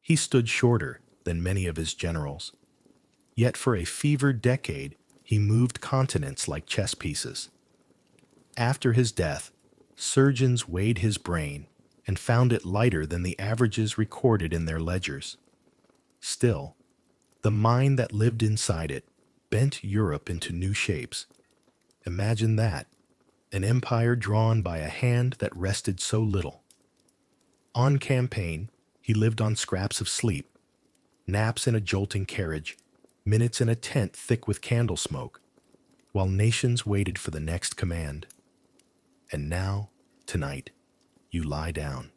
He stood shorter than many of his generals. Yet for a fevered decade, he moved continents like chess pieces. After his death, surgeons weighed his brain and found it lighter than the averages recorded in their ledgers. Still, the mind that lived inside it bent Europe into new shapes. Imagine that, an empire drawn by a hand that rested so little. On campaign, he lived on scraps of sleep, naps in a jolting carriage, minutes in a tent thick with candle smoke, while nations waited for the next command. And now, tonight, you lie down.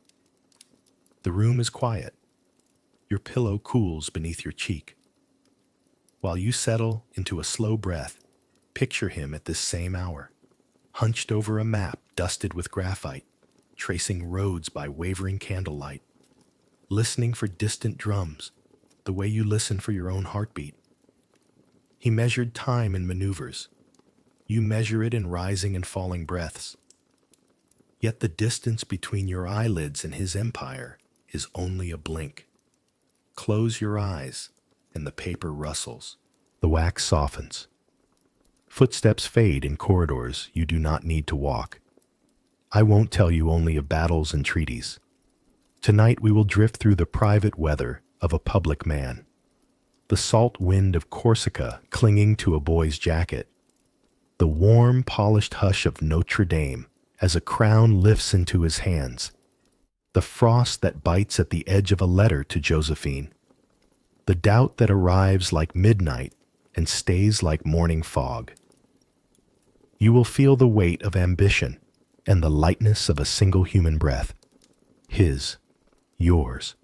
The room is quiet. Your pillow cools beneath your cheek. While you settle into a slow breath, picture him at this same hour, hunched over a map dusted with graphite, tracing roads by wavering candlelight, listening for distant drums, the way you listen for your own heartbeat. He measured time in maneuvers. You measure it in rising and falling breaths. Yet the distance between your eyelids and his empire is only a blink. Close your eyes, and the paper rustles. The wax softens. Footsteps fade in corridors you do not need to walk. I won't tell you only of battles and treaties. Tonight we will drift through the private weather of a public man. The salt wind of Corsica clinging to a boy's jacket. The warm, polished hush of Notre Dame as a crown lifts into his hands. The frost that bites at the edge of a letter to Josephine. The doubt that arrives like midnight and stays like morning fog. You will feel the weight of ambition and the lightness of a single human breath. His, yours,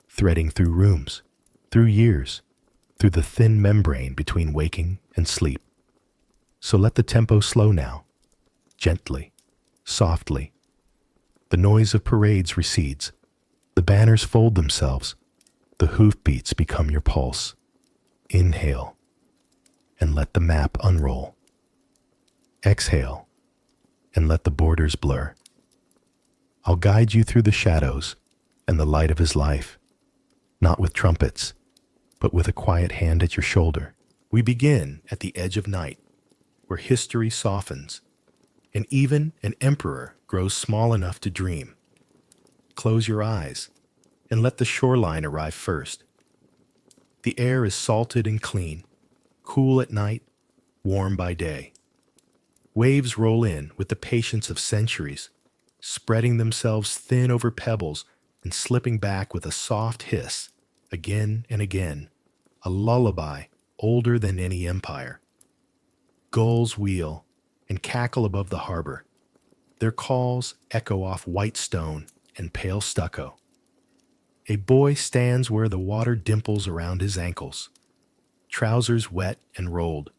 threading through rooms, through years, through the thin membrane between waking and sleep. So let the tempo slow now, gently, softly. The noise of parades recedes. The banners fold themselves. The hoofbeats become your pulse. Inhale, and let the map unroll. Exhale, and let the borders blur. I'll guide you through the shadows and the light of his life, not with trumpets, but with a quiet hand at your shoulder. We begin at the edge of night, where history softens, and even an emperor grows small enough to dream. Close your eyes and let the shoreline arrive first. The air is salted and clean, cool at night, warm by day. Waves roll in with the patience of centuries, spreading themselves thin over pebbles and slipping back with a soft hiss, again and again, a lullaby older than any empire. Gulls wheel and cackle above the harbor. Their calls echo off white stone and pale stucco. A boy stands where the water dimples around his ankles, trousers wet and rolled,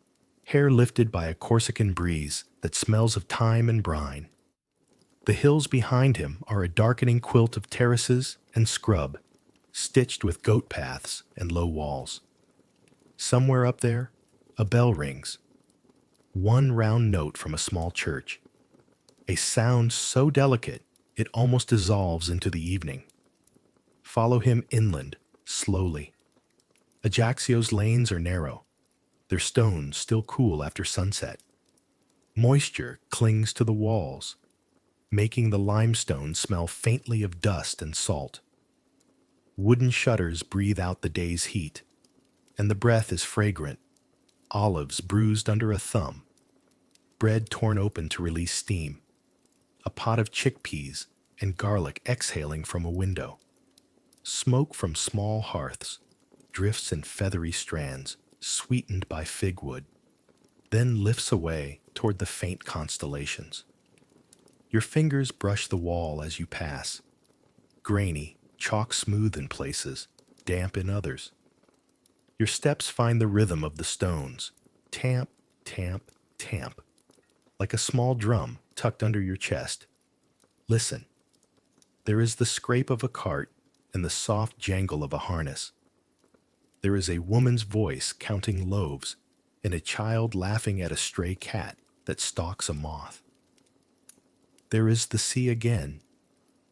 hair lifted by a Corsican breeze that smells of thyme and brine. The hills behind him are a darkening quilt of terraces and scrub, stitched with goat paths and low walls. Somewhere up there, a bell rings. One round note from a small church. A sound so delicate it almost dissolves into the evening. Follow him inland, slowly. Ajaccio's lanes are narrow, their stones still cool after sunset. Moisture clings to the walls, making the limestone smell faintly of dust and salt. Wooden shutters breathe out the day's heat, and the breath is fragrant, olives bruised under a thumb, bread torn open to release steam, a pot of chickpeas and garlic exhaling from a window. Smoke from small hearths drifts in feathery strands, sweetened by fig wood, then lifts away toward the faint constellations. Your fingers brush the wall as you pass, grainy, chalk smooth in places, damp in others. Your steps find the rhythm of the stones, tamp, tamp, tamp, like a small drum tucked under your chest. Listen. There is the scrape of a cart and the soft jangle of a harness. There is a woman's voice counting loaves and a child laughing at a stray cat that stalks a moth. There is the sea again,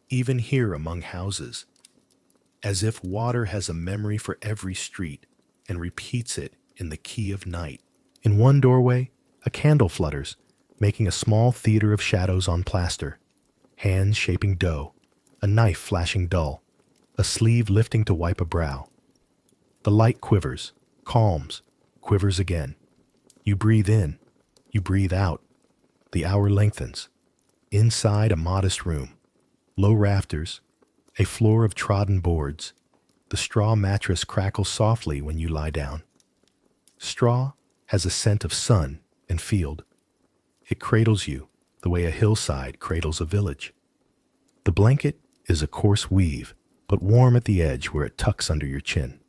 even here among houses, as if water has a memory for every street and repeats it in the key of night. In one doorway, a candle flutters, making a small theater of shadows on plaster, hands shaping dough, a knife flashing dull, a sleeve lifting to wipe a brow. The light quivers, calms, quivers again. You breathe in, you breathe out. The hour lengthens. Inside a modest room, low rafters, a floor of trodden boards. The straw mattress crackles softly when you lie down. Straw has a scent of sun and field. It cradles you the way a hillside cradles a village. The blanket is a coarse weave, but warm at the edge where it tucks under your chin.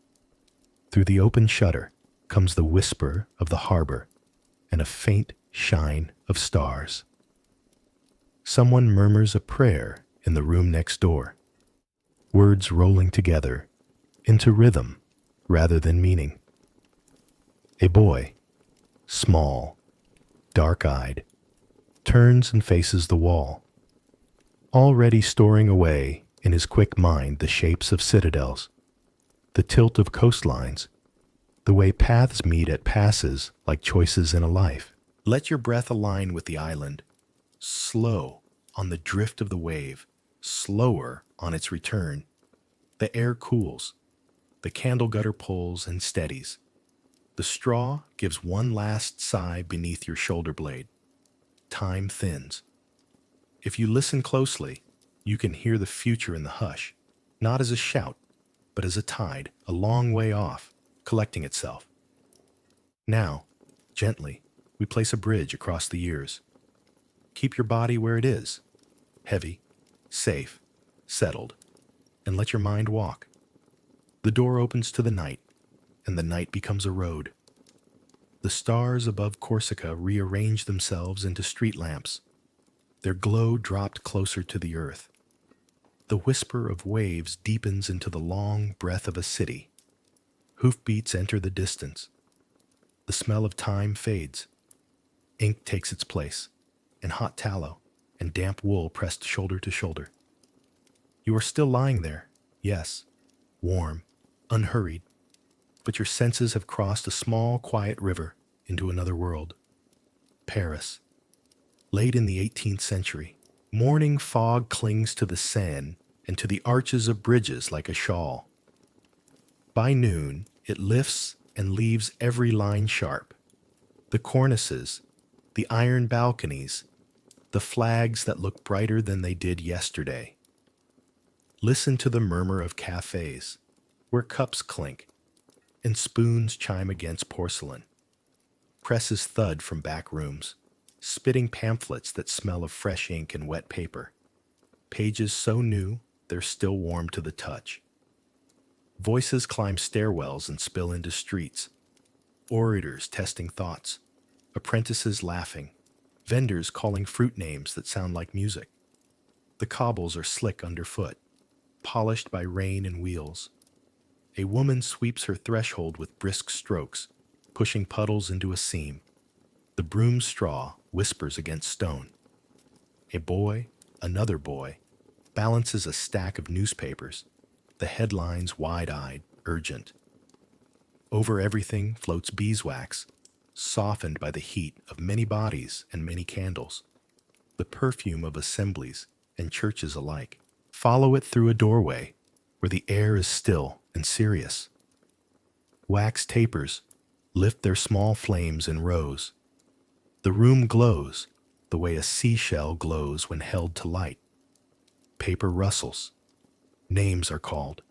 Through the open shutter comes the whisper of the harbor and a faint shine of stars. Someone murmurs a prayer in the room next door, words rolling together into rhythm rather than meaning. A boy, small, dark-eyed, turns and faces the wall, already storing away in his quick mind the shapes of citadels, the tilt of coastlines, the way paths meet at passes like choices in a life. Let your breath align with the island, slow on the drift of the wave, slower on its return. The air cools, the candle gutter pulls and steadies. The straw gives one last sigh beneath your shoulder blade. Time thins. If you listen closely, you can hear the future in the hush, not as a shout, but as a tide, a long way off, collecting itself. Now, gently, we place a bridge across the years. Keep your body where it is, heavy, safe, settled, and let your mind walk. The door opens to the night, and the night becomes a road. The stars above Corsica rearrange themselves into street lamps, their glow dropped closer to the earth. The whisper of waves deepens into the long breath of a city. Hoofbeats enter the distance. The smell of time fades. Ink takes its place, and hot tallow and damp wool pressed shoulder to shoulder. You are still lying there, yes, warm, unhurried, but your senses have crossed a small, quiet river into another world. Paris. Late in the 18th century, morning fog clings to the Seine and to the arches of bridges like a shawl. By noon, it lifts and leaves every line sharp. The cornices, the iron balconies, the flags that look brighter than they did yesterday. Listen to the murmur of cafes, where cups clink and spoons chime against porcelain. Presses thud from back rooms, spitting pamphlets that smell of fresh ink and wet paper. Pages so new, they're still warm to the touch. Voices climb stairwells and spill into streets. Orators testing thoughts. Apprentices laughing. Vendors calling fruit names that sound like music. The cobbles are slick underfoot, polished by rain and wheels. A woman sweeps her threshold with brisk strokes, pushing puddles into a seam. The broom straw whispers against stone. A boy, another boy, balances a stack of newspapers, the headlines wide-eyed, urgent. Over everything floats beeswax, softened by the heat of many bodies and many candles, the perfume of assemblies and churches alike. Follow it through a doorway where the air is still and serious. Wax tapers lift their small flames in rows. The room glows the way a seashell glows when held to light. Paper rustles. Names are called.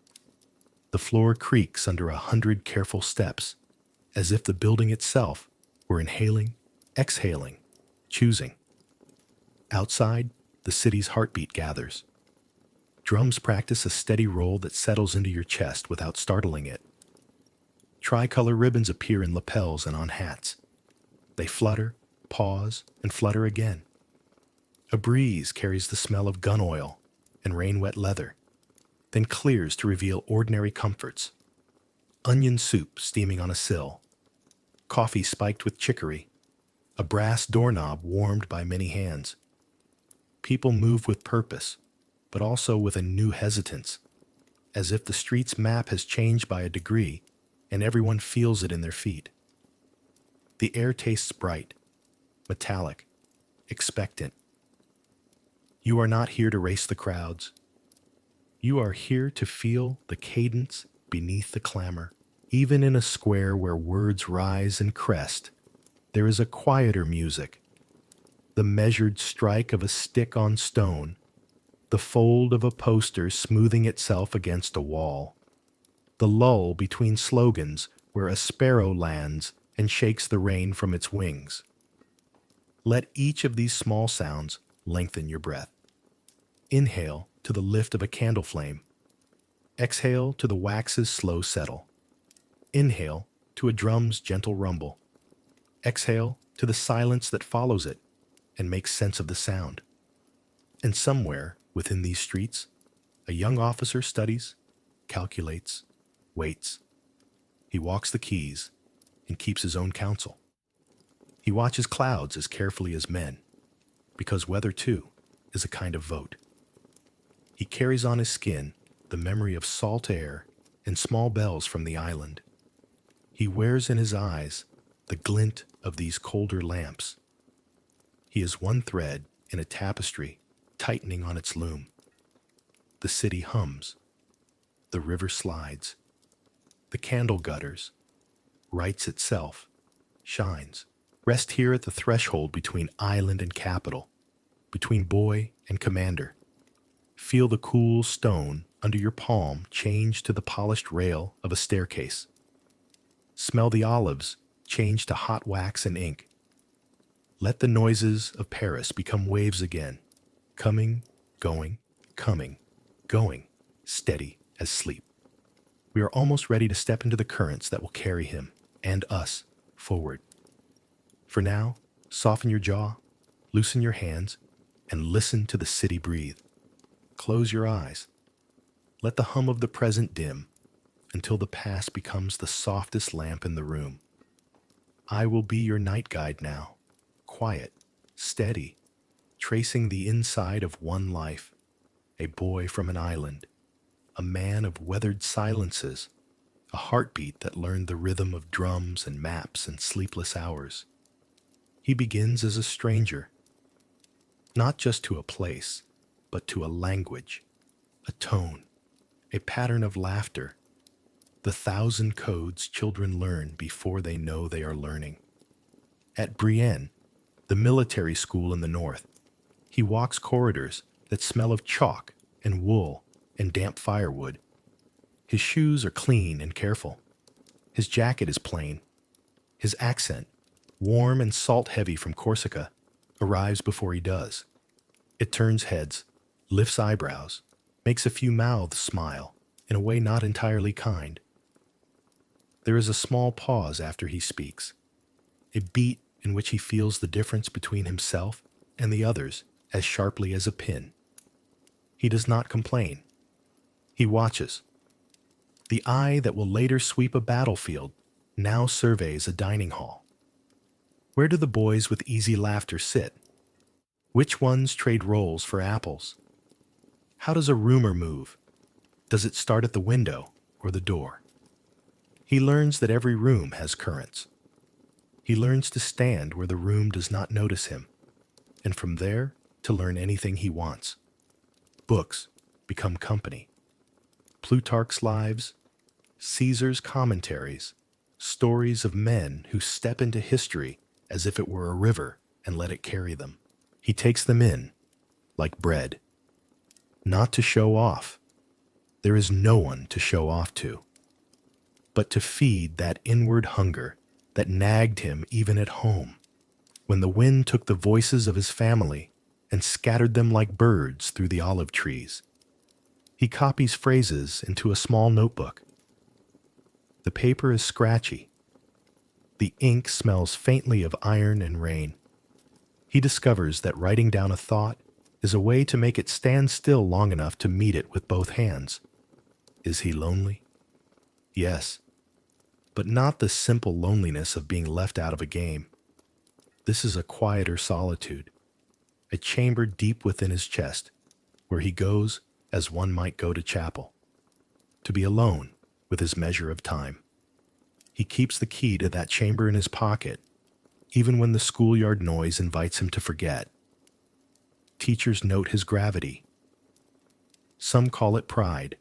The floor creaks under 100 careful steps, as if the building itself were inhaling, exhaling, choosing. Outside, the city's heartbeat gathers. Drums practice a steady roll that settles into your chest without startling it. Tricolor ribbons appear in lapels and on hats. They flutter, pause, and flutter again. A breeze carries the smell of gun oil and rain-wet leather, then clears to reveal ordinary comforts. Onion soup steaming on a sill, coffee spiked with chicory, a brass doorknob warmed by many hands. People move with purpose, but also with a new hesitance, as if the street's map has changed by a degree and everyone feels it in their feet. The air tastes bright, metallic, expectant. You are not here to race the crowds. You are here to feel the cadence beneath the clamor. Even in a square where words rise and crest, there is a quieter music. The measured strike of a stick on stone, the fold of a poster smoothing itself against a wall, the lull between slogans where a sparrow lands and shakes the rain from its wings. Let each of these small sounds lengthen your breath. Inhale to the lift of a candle flame. Exhale to the wax's slow settle. Inhale to a drum's gentle rumble. Exhale to the silence that follows it and makes sense of the sound. And somewhere within these streets, a young officer studies, calculates, waits. He walks the keys and keeps his own counsel. He watches clouds as carefully as men, because weather, too, is a kind of vote. He carries on his skin the memory of salt air and small bells from the island. He wears in his eyes the glint of these colder lamps. He is one thread in a tapestry tightening on its loom. The city hums. The river slides. The candle gutters. Writes itself. Shines. Rest here at the threshold between island and capital, between boy and commander. Feel the cool stone under your palm change to the polished rail of a staircase. Smell the olives change to hot wax and ink. Let the noises of Paris become waves again, coming, going, coming, going, steady as sleep. We are almost ready to step into the currents that will carry him and us forward. For now, soften your jaw, loosen your hands, and listen to the city breathe. Close your eyes. Let the hum of the present dim until the past becomes the softest lamp in the room. I will be your night guide now, quiet, steady, tracing the inside of one life, a boy from an island, a man of weathered silences, a heartbeat that learned the rhythm of drums and maps and sleepless hours. He begins as a stranger, not just to a place, but to a language, a tone, a pattern of laughter, the 1,000 codes children learn before they know they are learning. At Brienne, the military school in the north, he walks corridors that smell of chalk and wool and damp firewood. His shoes are clean and careful. His jacket is plain. His accent, warm and salt-heavy from Corsica, arrives before he does. It turns heads, lifts eyebrows, makes a few mouths smile in a way not entirely kind. There is a small pause after he speaks, a beat in which he feels the difference between himself and the others as sharply as a pin. He does not complain. He watches. The eye that will later sweep a battlefield now surveys a dining hall. Where do the boys with easy laughter sit? Which ones trade rolls for apples? How does a rumor move? Does it start at the window or the door? He learns that every room has currents. He learns to stand where the room does not notice him, and from there to learn anything he wants. Books become company. Plutarch's lives, Caesar's commentaries, stories of men who step into history as if it were a river and let it carry them. He takes them in, like bread. Not to show off. There is no one to show off to. But to feed that inward hunger that nagged him even at home, when the wind took the voices of his family and scattered them like birds through the olive trees. He copies phrases into a small notebook. The paper is scratchy. The ink smells faintly of iron and rain. He discovers that writing down a thought is a way to make it stand still long enough to meet it with both hands. Is he lonely? Yes, but not the simple loneliness of being left out of a game. This is a quieter solitude, a chamber deep within his chest, where he goes as one might go to chapel. to be alone with his measure of time. He keeps the key to that chamber in his pocket, even when the schoolyard noise invites him to forget. Teachers note his gravity. Some call it pride.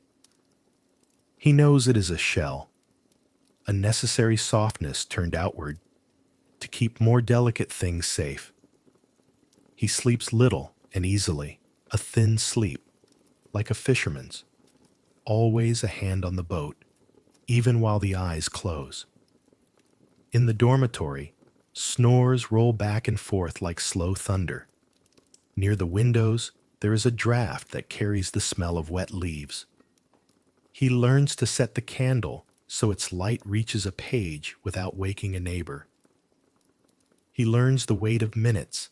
He knows it is a shell, a necessary softness turned outward to keep more delicate things safe. He sleeps little and easily, a thin sleep, like a fisherman's, always a hand on the boat, even while the eyes close. In the dormitory, snores roll back and forth like slow thunder. Near the windows, there is a draft that carries the smell of wet leaves. He learns to set the candle so its light reaches a page without waking a neighbor. He learns the weight of minutes,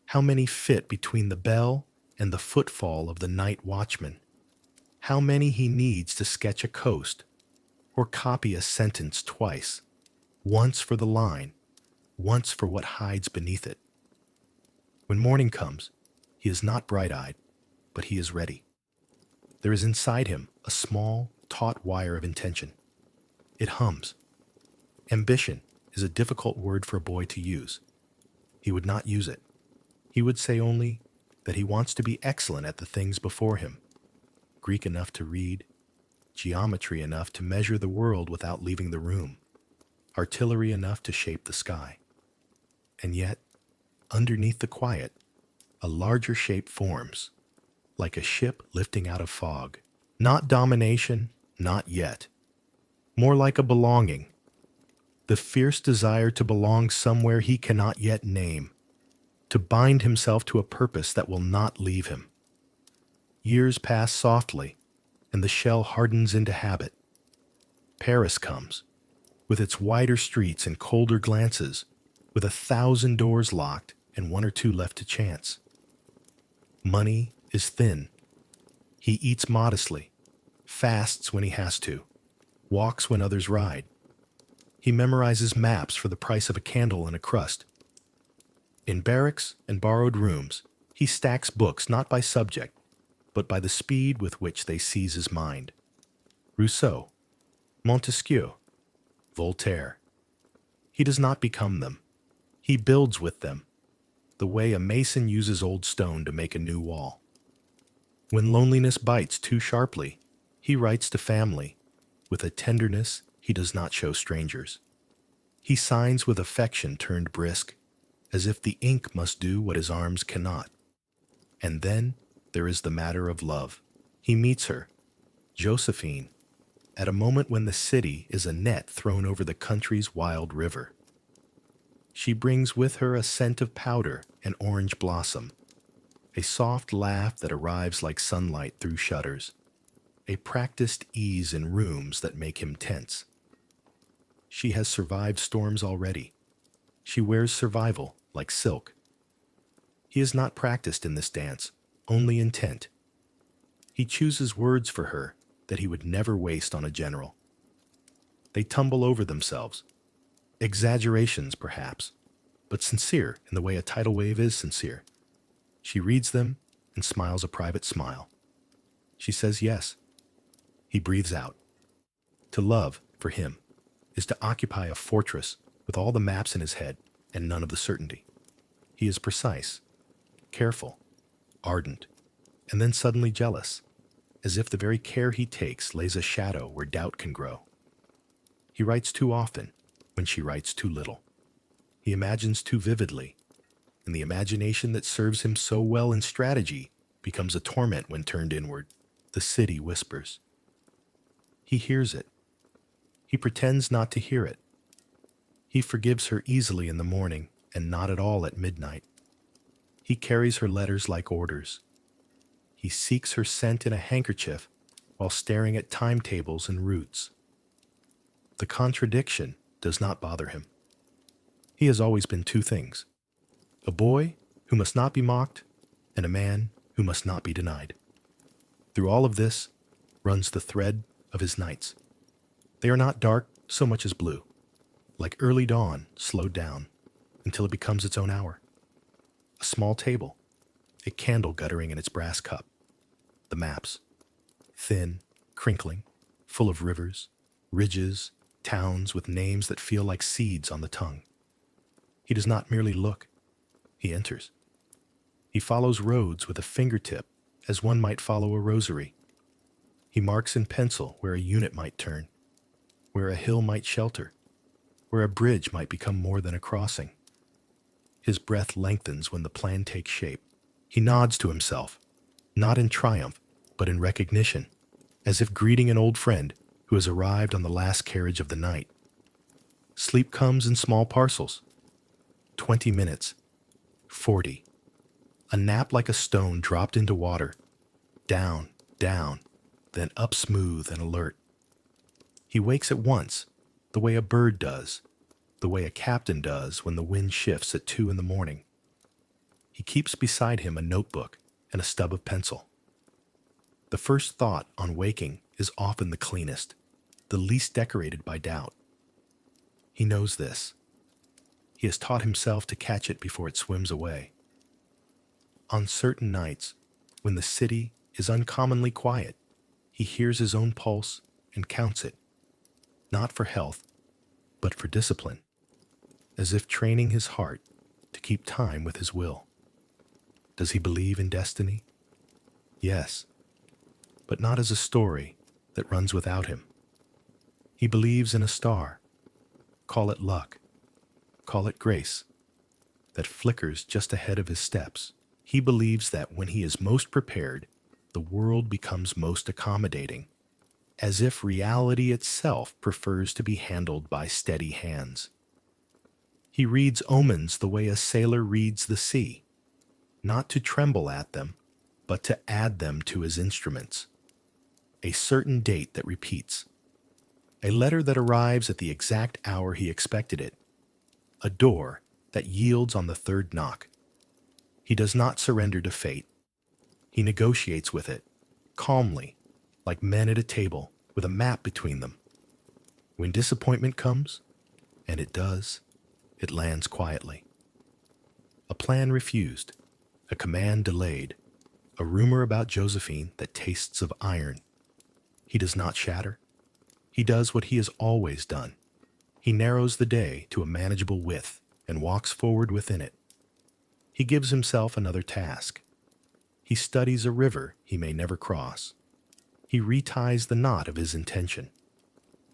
how many fit between the bell and the footfall of the night watchman, how many he needs to sketch a coast or copy a sentence twice, once for the line, once for what hides beneath it. When morning comes, he is not bright-eyed, but he is ready. There is inside him a small, taut wire of intention. It hums. Ambition is a difficult word for a boy to use. He would not use it. He would say only that he wants to be excellent at the things before him, Greek enough to read, geometry enough to measure the world without leaving the room, artillery enough to shape the sky. And yet, underneath the quiet, a larger shape forms, like a ship lifting out of fog. Not domination, not yet. More like a belonging. The fierce desire to belong somewhere he cannot yet name, to bind himself to a purpose that will not leave him. Years pass softly, and the shell hardens into habit. Paris comes, with its wider streets and colder glances, with 1,000 doors locked and 1 or 2 left to chance. Money is thin. He eats modestly, fasts when he has to, walks when others ride. He memorizes maps for the price of a candle and a crust. In barracks and borrowed rooms, he stacks books not by subject, but by the speed with which they seize his mind. Rousseau, Montesquieu, Voltaire. He does not become them. He builds with them, the way a mason uses old stone to make a new wall. When loneliness bites too sharply, he writes to family, with a tenderness he does not show strangers. He signs with affection turned brisk, as if the ink must do what his arms cannot. And then there is the matter of love. He meets her, Josephine, at a moment when the city is a net thrown over the country's wild river. She brings with her a scent of powder and orange blossom, a soft laugh that arrives like sunlight through shutters, a practiced ease in rooms that make him tense. She has survived storms already. She wears survival like silk. He is not practiced in this dance, only intent. He chooses words for her that he would never waste on a general. They tumble over themselves. Exaggerations, perhaps, but sincere in the way a tidal wave is sincere. She reads them and smiles a private smile. She says yes. He breathes out. To love, for him, is to occupy a fortress with all the maps in his head and none of the certainty. He is precise, careful, ardent, and then suddenly jealous, as if the very care he takes lays a shadow where doubt can grow. He writes too often when she writes too little. He imagines too vividly, and the imagination that serves him so well in strategy becomes a torment when turned inward. The city whispers. He hears it. He pretends not to hear it. He forgives her easily in the morning and not at all at midnight. He carries her letters like orders. He seeks her scent in a handkerchief while staring at timetables and routes. The contradiction does not bother him. He has always been 2 things: a boy who must not be mocked and a man who must not be denied. Through all of this runs the thread of his nights. They are not dark so much as blue, like early dawn slowed down until it becomes its own hour. A small table, a candle guttering in its brass cup, the maps, thin, crinkling, full of rivers, ridges, towns with names that feel like seeds on the tongue. He does not merely look, he enters. He follows roads with a fingertip as one might follow a rosary. He marks in pencil where a unit might turn, where a hill might shelter, where a bridge might become more than a crossing. His breath lengthens when the plan takes shape. He nods to himself, not in triumph, but in recognition, as if greeting an old friend who has arrived on the last carriage of the night. Sleep comes in small parcels. 20 minutes. 40. A nap like a stone dropped into water. Down, down, then up smooth and alert. He wakes at once, the way a bird does, the way a captain does when the wind shifts at 2 in the morning. He keeps beside him a notebook and a stub of pencil. The first thought on waking is often the cleanest, the least decorated by doubt. He knows this. He has taught himself to catch it before it swims away. On certain nights, when the city is uncommonly quiet, he hears his own pulse and counts it, not for health, but for discipline, as if training his heart to keep time with his will. Does he believe in destiny? Yes, but not as a story that runs without him. He believes in a star, call it luck, call it grace, that flickers just ahead of his steps. He believes that when he is most prepared, the world becomes most accommodating, as if reality itself prefers to be handled by steady hands. He reads omens the way a sailor reads the sea, not to tremble at them, but to add them to his instruments. A certain date that repeats, a letter that arrives at the exact hour he expected it, a door that yields on the third knock. He does not surrender to fate. He negotiates with it, calmly, like men at a table with a map between them. When disappointment comes, and it does, it lands quietly. A plan refused, a command delayed, a rumor about Josephine that tastes of iron. He does not shatter. He does what he has always done. He narrows the day to a manageable width and walks forward within it. He gives himself another task. He studies a river he may never cross. He reties the knot of his intention.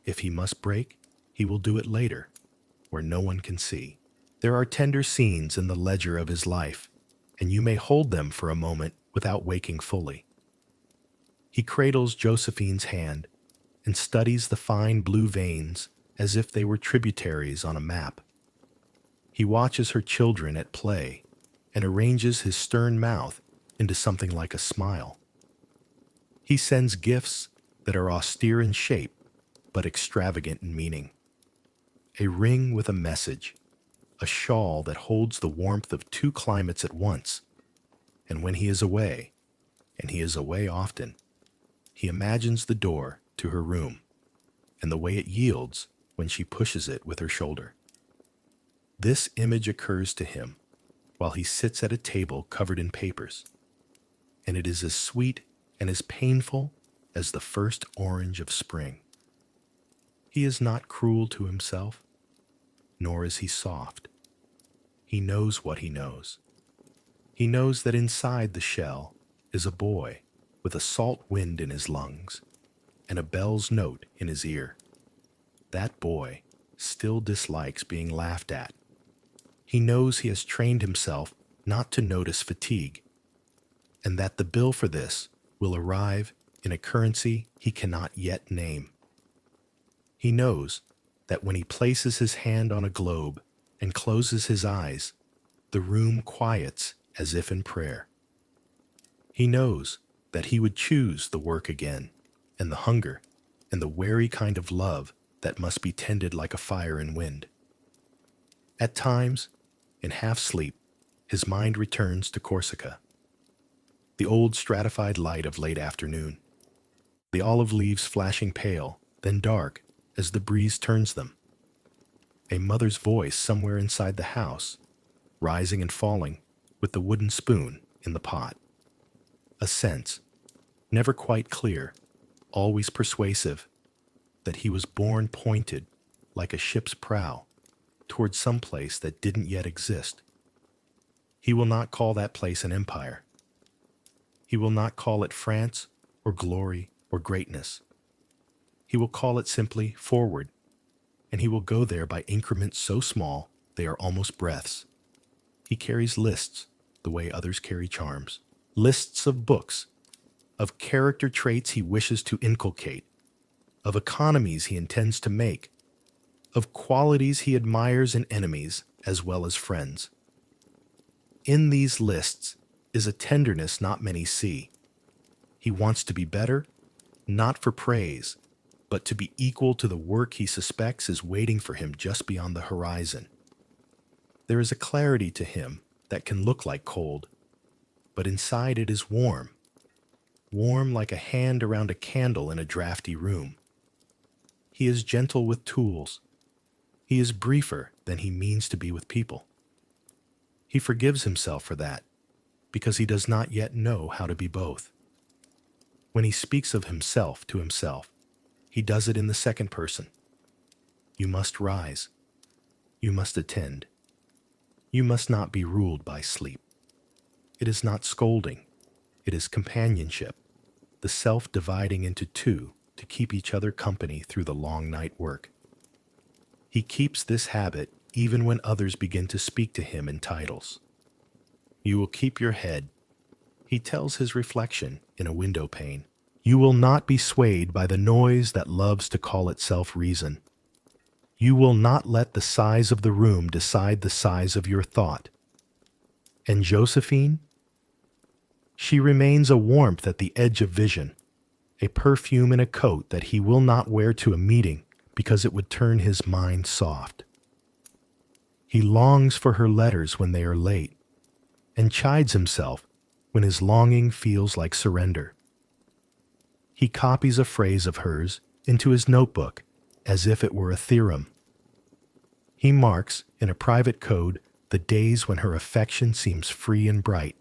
If he must break, he will do it later, where no one can see. There are tender scenes in the ledger of his life, and you may hold them for a moment without waking fully. He cradles Josephine's hand and studies the fine blue veins as if they were tributaries on a map. He watches her children at play and arranges his stern mouth into something like a smile. He sends gifts that are austere in shape but extravagant in meaning. A ring with a message, a shawl that holds the warmth of 2 climates at once. And when he is away, and he is away often, he imagines the door to her room and the way it yields when she pushes it with her shoulder. This image occurs to him while he sits at a table covered in papers, and it is as sweet and as painful as the first orange of spring. He is not cruel to himself, nor is he soft. He knows what he knows. He knows that inside the shell is a boy with a salt wind in his lungs and a bell's note in his ear. That boy still dislikes being laughed at. He knows he has trained himself not to notice fatigue, and that the bill for this will arrive in a currency he cannot yet name. He knows that when he places his hand on a globe and closes his eyes, the room quiets as if in prayer. He knows that he would choose the work again, and the hunger, and the wary kind of love that must be tended like a fire in wind. At times, in half-sleep, his mind returns to Corsica. The old stratified light of late afternoon, the olive leaves flashing pale, then dark, as the breeze turns them. A mother's voice somewhere inside the house, rising and falling with the wooden spoon in the pot. A sense, never quite clear, always persuasive, that he was born pointed, like a ship's prow, towards some place that didn't yet exist. He will not call that place an empire. He will not call it France or glory or greatness. He will call it simply forward, and he will go there by increments so small they are almost breaths. He carries lists the way others carry charms. Lists of books, of character traits he wishes to inculcate, of economies he intends to make, of qualities he admires in enemies as well as friends. In these lists is a tenderness not many see. He wants to be better, not for praise, but to be equal to the work he suspects is waiting for him just beyond the horizon. There is a clarity to him that can look like cold, but inside it is warm, warm like a hand around a candle in a drafty room. He is gentle with tools. He is briefer than he means to be with people. He forgives himself for that, because he does not yet know how to be both. When he speaks of himself to himself, he does it in the second person. You must rise. You must attend. You must not be ruled by sleep. It is not scolding. It is companionship, the self dividing into two to keep each other company through the long night work. He keeps this habit even when others begin to speak to him in titles. You will keep your head, he tells his reflection in a window pane. You will not be swayed by the noise that loves to call itself reason. You will not let the size of the room decide the size of your thought. And Josephine? She remains a warmth at the edge of vision, a perfume in a coat that he will not wear to a meeting because it would turn his mind soft. He longs for her letters when they are late, and chides himself when his longing feels like surrender. He copies a phrase of hers into his notebook as if it were a theorem. He marks in a private code the days when her affection seems free and bright,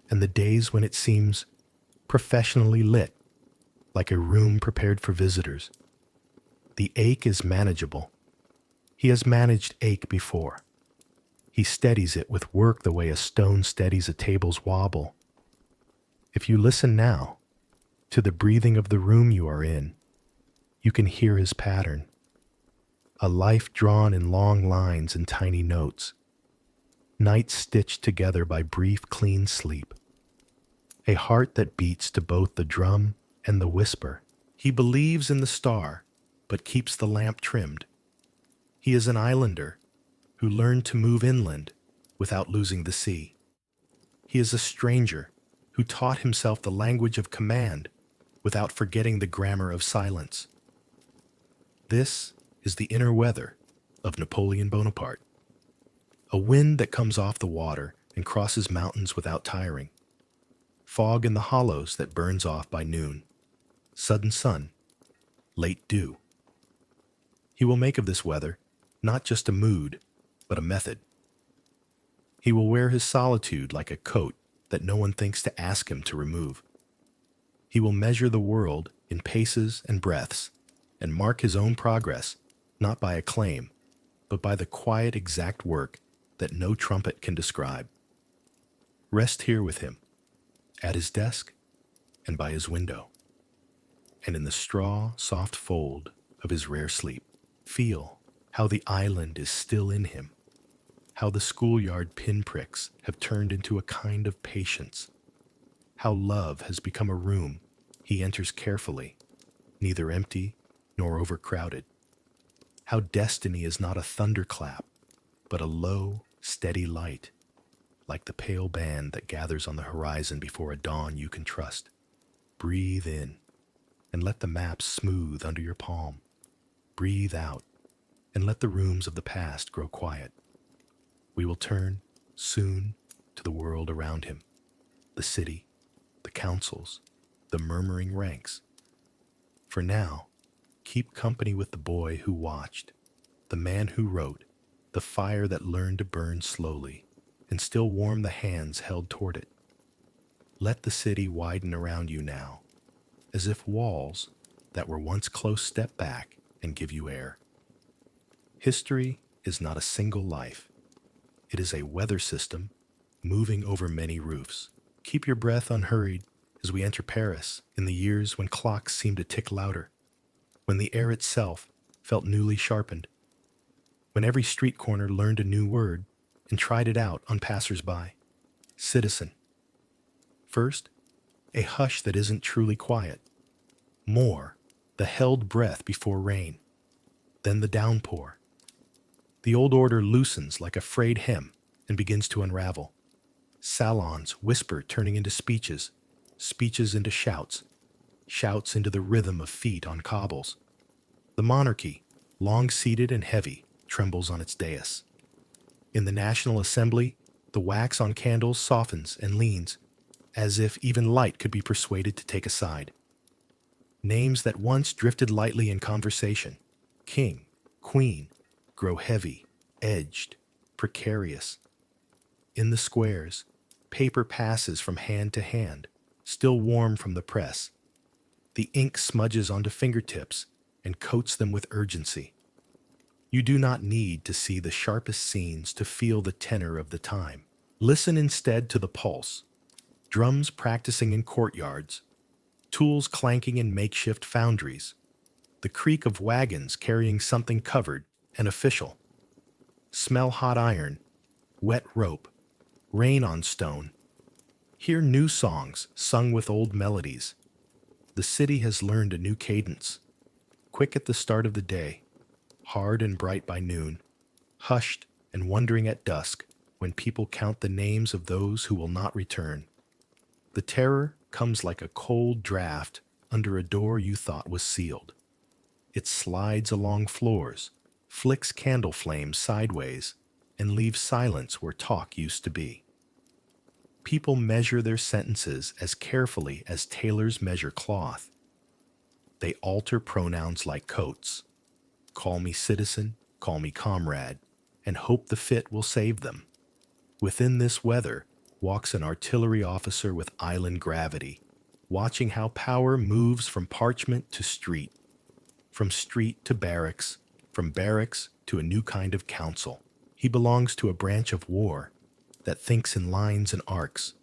and the days when it seems professionally lit, like a room prepared for visitors. The ache is manageable. He has managed ache before. He steadies it with work the way a stone steadies a table's wobble. If you listen now to the breathing of the room you are in, you can hear his pattern. A life drawn in long lines and tiny notes. Nights stitched together by brief, clean sleep. A heart that beats to both the drum and the whisper. He believes in the star, but keeps the lamp trimmed. He is an islander who learned to move inland without losing the sea. He is a stranger who taught himself the language of command without forgetting the grammar of silence. This is the inner weather of Napoleon Bonaparte. A wind that comes off the water and crosses mountains without tiring. Fog in the hollows that burns off by noon. Sudden sun, late dew. He will make of this weather not just a mood, but a method. He will wear his solitude like a coat that no one thinks to ask him to remove. He will measure the world in paces and breaths, and mark his own progress, not by acclaim, but by the quiet exact work that no trumpet can describe. Rest here with him, at his desk and by his window, and in the straw soft fold of his rare sleep. Feel how the island is still in him, how the schoolyard pinpricks have turned into a kind of patience, how love has become a room he enters carefully, neither empty nor overcrowded, how destiny is not a thunderclap, but a low, steady light, like the pale band that gathers on the horizon before a dawn you can trust. Breathe in, and let the maps smooth under your palm. Breathe out, and let the rooms of the past grow quiet. We will turn, soon, to the world around him, the city, the councils, the murmuring ranks. For now, keep company with the boy who watched, the man who wrote, the fire that learned to burn slowly and still warm the hands held toward it. Let the city widen around you now, as if walls that were once close step back and give you air. History is not a single life. It is a weather system moving over many roofs. Keep your breath unhurried as we enter Paris in the years when clocks seemed to tick louder, when the air itself felt newly sharpened, when every street corner learned a new word and tried it out on passers-by. Citizen. First, a hush that isn't truly quiet. More, the held breath before rain. Then the downpour. The old order loosens like a frayed hem and begins to unravel. Salons whisper turning into speeches, speeches into shouts, shouts into the rhythm of feet on cobbles. The monarchy, long seated and heavy, trembles on its dais. In the National Assembly, the wax on candles softens and leans, as if even light could be persuaded to take a side. Names that once drifted lightly in conversation, king, queen, grow heavy, edged, precarious. In the squares, paper passes from hand to hand, still warm from the press. The ink smudges onto fingertips and coats them with urgency. You do not need to see the sharpest scenes to feel the tenor of the time. Listen instead to the pulse. Drums practicing in courtyards, tools clanking in makeshift foundries, the creak of wagons carrying something covered and official. Smell hot iron, wet rope, rain on stone. Hear new songs sung with old melodies. The city has learned a new cadence, quick at the start of the day, hard and bright by noon, hushed and wondering at dusk when people count the names of those who will not return. The terror comes like a cold draft under a door you thought was sealed. It slides along floors, flicks candle flames sideways, and leaves silence where talk used to be. People measure their sentences as carefully as tailors measure cloth. They alter pronouns like coats. Call me citizen, call me comrade, and hope the fit will save them. Within this weather walks an artillery officer with island gravity, watching how power moves from parchment to street, from street to barracks, from barracks to a new kind of council. He belongs to a branch of war that thinks in lines and arcs,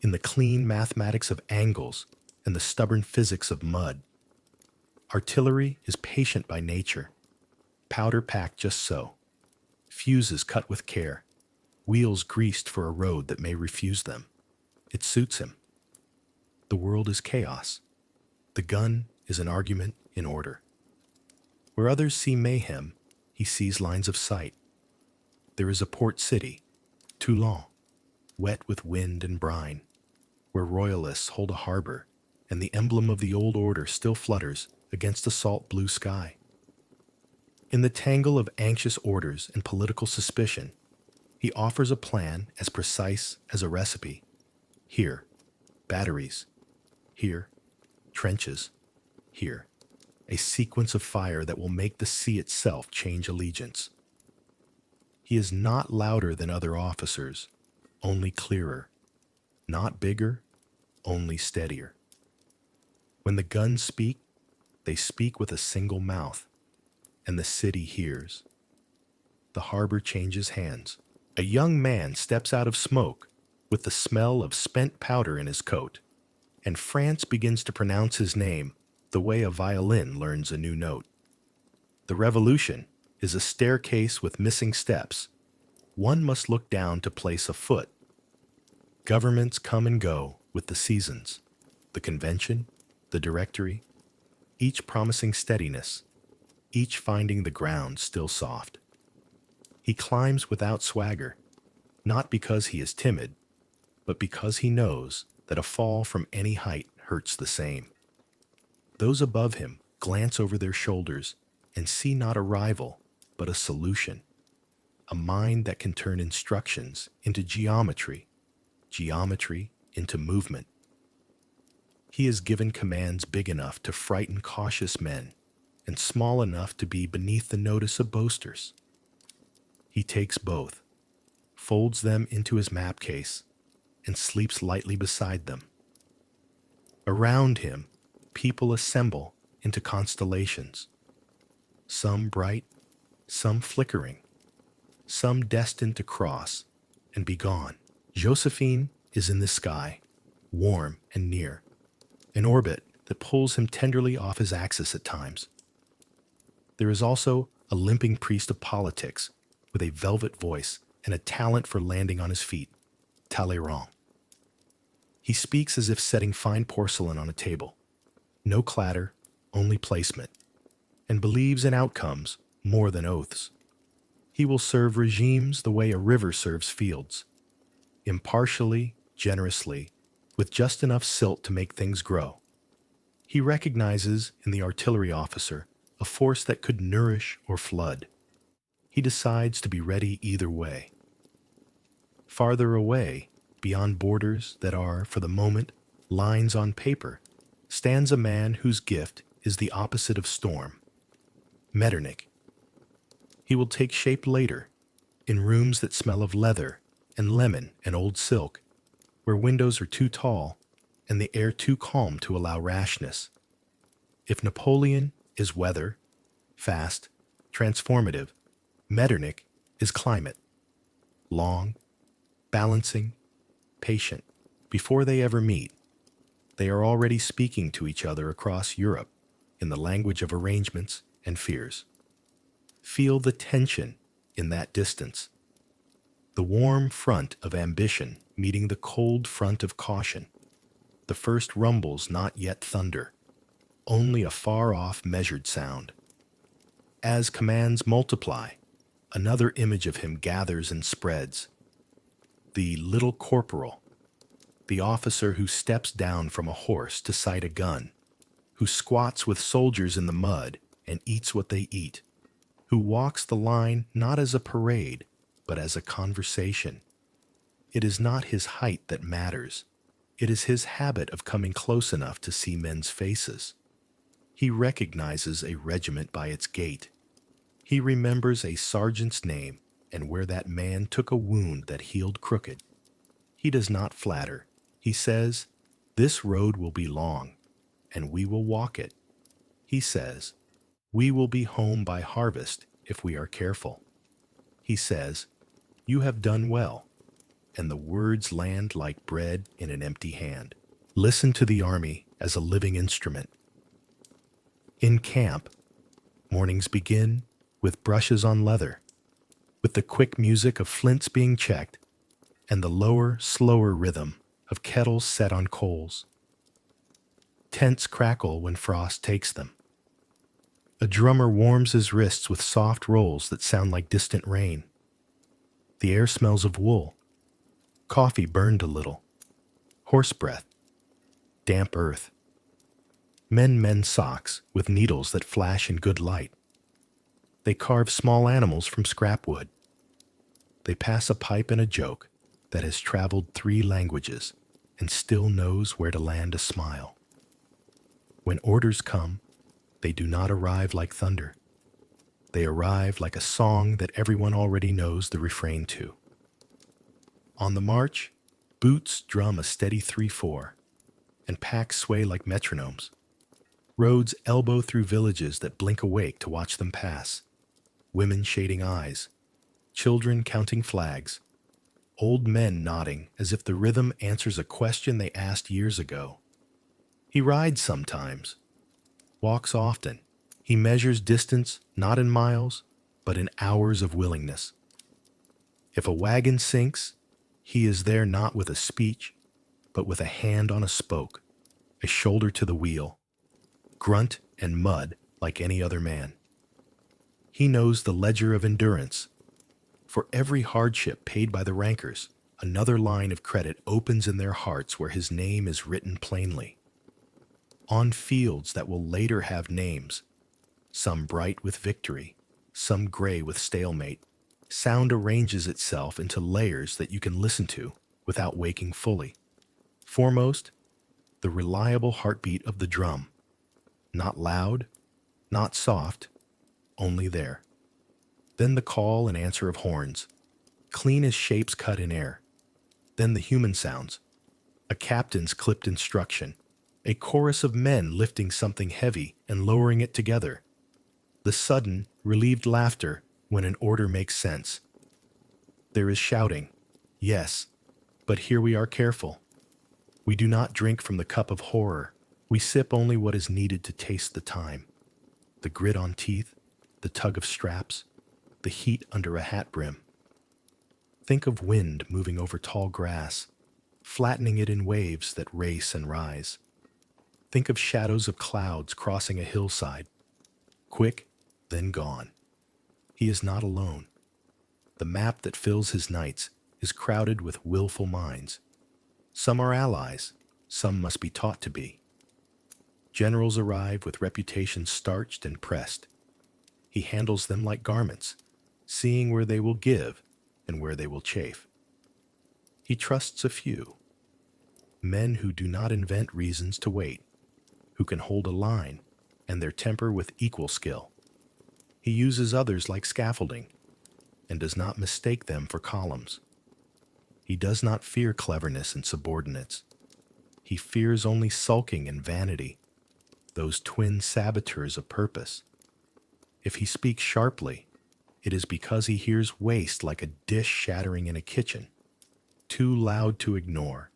in the clean mathematics of angles and the stubborn physics of mud. Artillery is patient by nature, powder packed just so, fuses cut with care, wheels greased for a road that may refuse them. It suits him. The world is chaos. The gun is an argument in order. Where others see mayhem, he sees lines of sight. There is a port city, Toulon, wet with wind and brine, where royalists hold a harbor, and the emblem of the old order still flutters against the salt blue sky. In the tangle of anxious orders and political suspicion, he offers a plan as precise as a recipe. Here, batteries. Here, trenches. Here, a sequence of fire that will make the sea itself change allegiance. He is not louder than other officers, only clearer. Not bigger, only steadier. When the guns speak, they speak with a single mouth, and the city hears. The harbor changes hands. A young man steps out of smoke with the smell of spent powder in his coat, and France begins to pronounce his name the way a violin learns a new note. The revolution is a staircase with missing steps. One must look down to place a foot. Governments come and go with the seasons, the convention, the directory, each promising steadiness, each finding the ground still soft. He climbs without swagger, not because he is timid, but because he knows that a fall from any height hurts the same. Those above him glance over their shoulders and see not a rival, but a solution, a mind that can turn instructions into geometry, geometry into movement. He is given commands big enough to frighten cautious men and small enough to be beneath the notice of boasters. He takes both, folds them into his map case, and sleeps lightly beside them. Around him, people assemble into constellations, some bright, some flickering, some destined to cross and be gone. Josephine is in the sky, warm and near, an orbit that pulls him tenderly off his axis at times. There is also a limping priest of politics with a velvet voice and a talent for landing on his feet, Talleyrand. He speaks as if setting fine porcelain on a table, no clatter, only placement, and believes in outcomes more than oaths. He will serve regimes the way a river serves fields, impartially, generously, with just enough silt to make things grow. He recognizes in the artillery officer a force that could nourish or flood. He decides to be ready either way. Farther away, beyond borders that are, for the moment, lines on paper, stands a man whose gift is the opposite of storm. Metternich. He will take shape later, in rooms that smell of leather and lemon and old silk, where windows are too tall and the air too calm to allow rashness. If Napoleon is weather, fast, transformative, Metternich is climate. Long, balancing, patient. Before they ever meet, they are already speaking to each other across Europe in the language of arrangements and fears. Feel the tension in that distance. The warm front of ambition meeting the cold front of caution. The first rumbles not yet thunder, only a far-off measured sound. As commands multiply, another image of him gathers and spreads. The little corporal, the officer who steps down from a horse to sight a gun, who squats with soldiers in the mud and eats what they eat, who walks the line not as a parade, but as a conversation. It is not his height that matters. It is his habit of coming close enough to see men's faces. He recognizes a regiment by its gait. He remembers a sergeant's name and where that man took a wound that healed crooked. He does not flatter. He says, "This road will be long, and we will walk it." He says, "We will be home by harvest if we are careful." He says, "You have done well," and the words land like bread in an empty hand. Listen to the army as a living instrument. In camp, mornings begin with brushes on leather, with the quick music of flints being checked, and the lower, slower rhythm of kettles set on coals. Tents crackle when frost takes them. A drummer warms his wrists with soft rolls that sound like distant rain. The air smells of wool, coffee burned a little, horse breath, damp earth. Men mend socks with needles that flash in good light. They carve small animals from scrap wood. They pass a pipe and a joke that has traveled 3 languages and still knows where to land a smile. When orders come, they do not arrive like thunder. They arrive like a song that everyone already knows the refrain to. On the march, boots drum a steady 3/4, and packs sway like metronomes. Roads elbow through villages that blink awake to watch them pass. Women shading eyes, children counting flags, old men nodding as if the rhythm answers a question they asked years ago. He rides sometimes, walks often. He measures distance not in miles, but in hours of willingness. If a wagon sinks, he is there not with a speech, but with a hand on a spoke, a shoulder to the wheel, grunt and mud like any other man. He knows the ledger of endurance. For every hardship paid by the rankers, another line of credit opens in their hearts where his name is written plainly. On fields that will later have names, some bright with victory, some gray with stalemate, sound arranges itself into layers that you can listen to without waking fully. Foremost, the reliable heartbeat of the drum. Not loud, not soft, only there. Then the call and answer of horns, clean as shapes cut in air. Then the human sounds, a captain's clipped instruction, a chorus of men lifting something heavy and lowering it together. The sudden, relieved laughter when an order makes sense. There is shouting, yes, but here we are careful. We do not drink from the cup of horror. We sip only what is needed to taste the time. The grit on teeth, the tug of straps, the heat under a hat brim. Think of wind moving over tall grass, flattening it in waves that race and rise. Think of shadows of clouds crossing a hillside, quick, then gone. He is not alone. The map that fills his nights is crowded with willful minds. Some are allies, some must be taught to be. Generals arrive with reputations starched and pressed. He handles them like garments, seeing where they will give and where they will chafe. He trusts a few, men who do not invent reasons to wait, who can hold a line and their temper with equal skill. He uses others like scaffolding and does not mistake them for columns. He does not fear cleverness and subordinates. He fears only sulking and vanity, those twin saboteurs of purpose. If he speaks sharply, it is because he hears waste like a dish shattering in a kitchen, too loud to ignore,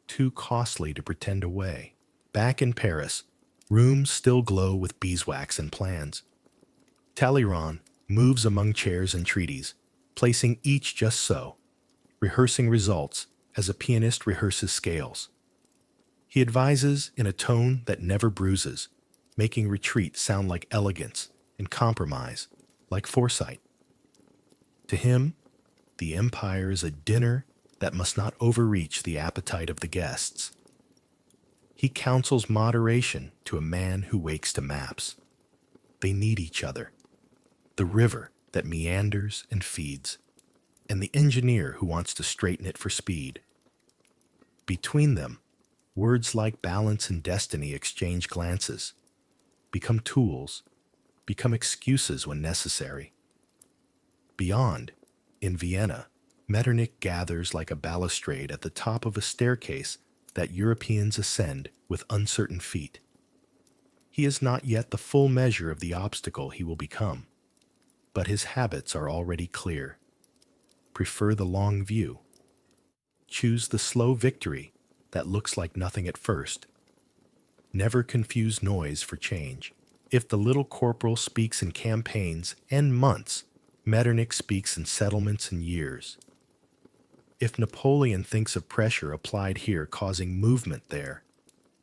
too costly to pretend away. Back in Paris, rooms still glow with beeswax and plans. Talleyrand moves among chairs and treaties, placing each just so, rehearsing results as a pianist rehearses scales. He advises in a tone that never bruises, making retreat sound like elegance and compromise like foresight. To him, the empire is a dinner that must not overreach the appetite of the guests. He counsels moderation to a man who wakes to maps. They need each other. The river that meanders and feeds, and the engineer who wants to straighten it for speed. Between them, words like balance and destiny exchange glances, become tools, become excuses when necessary. Beyond, in Vienna, Metternich gathers like a balustrade at the top of a staircase that Europeans ascend with uncertain feet. He is not yet the full measure of the obstacle he will become, but his habits are already clear. Prefer the long view. Choose the slow victory that looks like nothing at first. Never confuse noise for change. If the little corporal speaks in campaigns and months, Metternich speaks in settlements and years. If Napoleon thinks of pressure applied here causing movement there,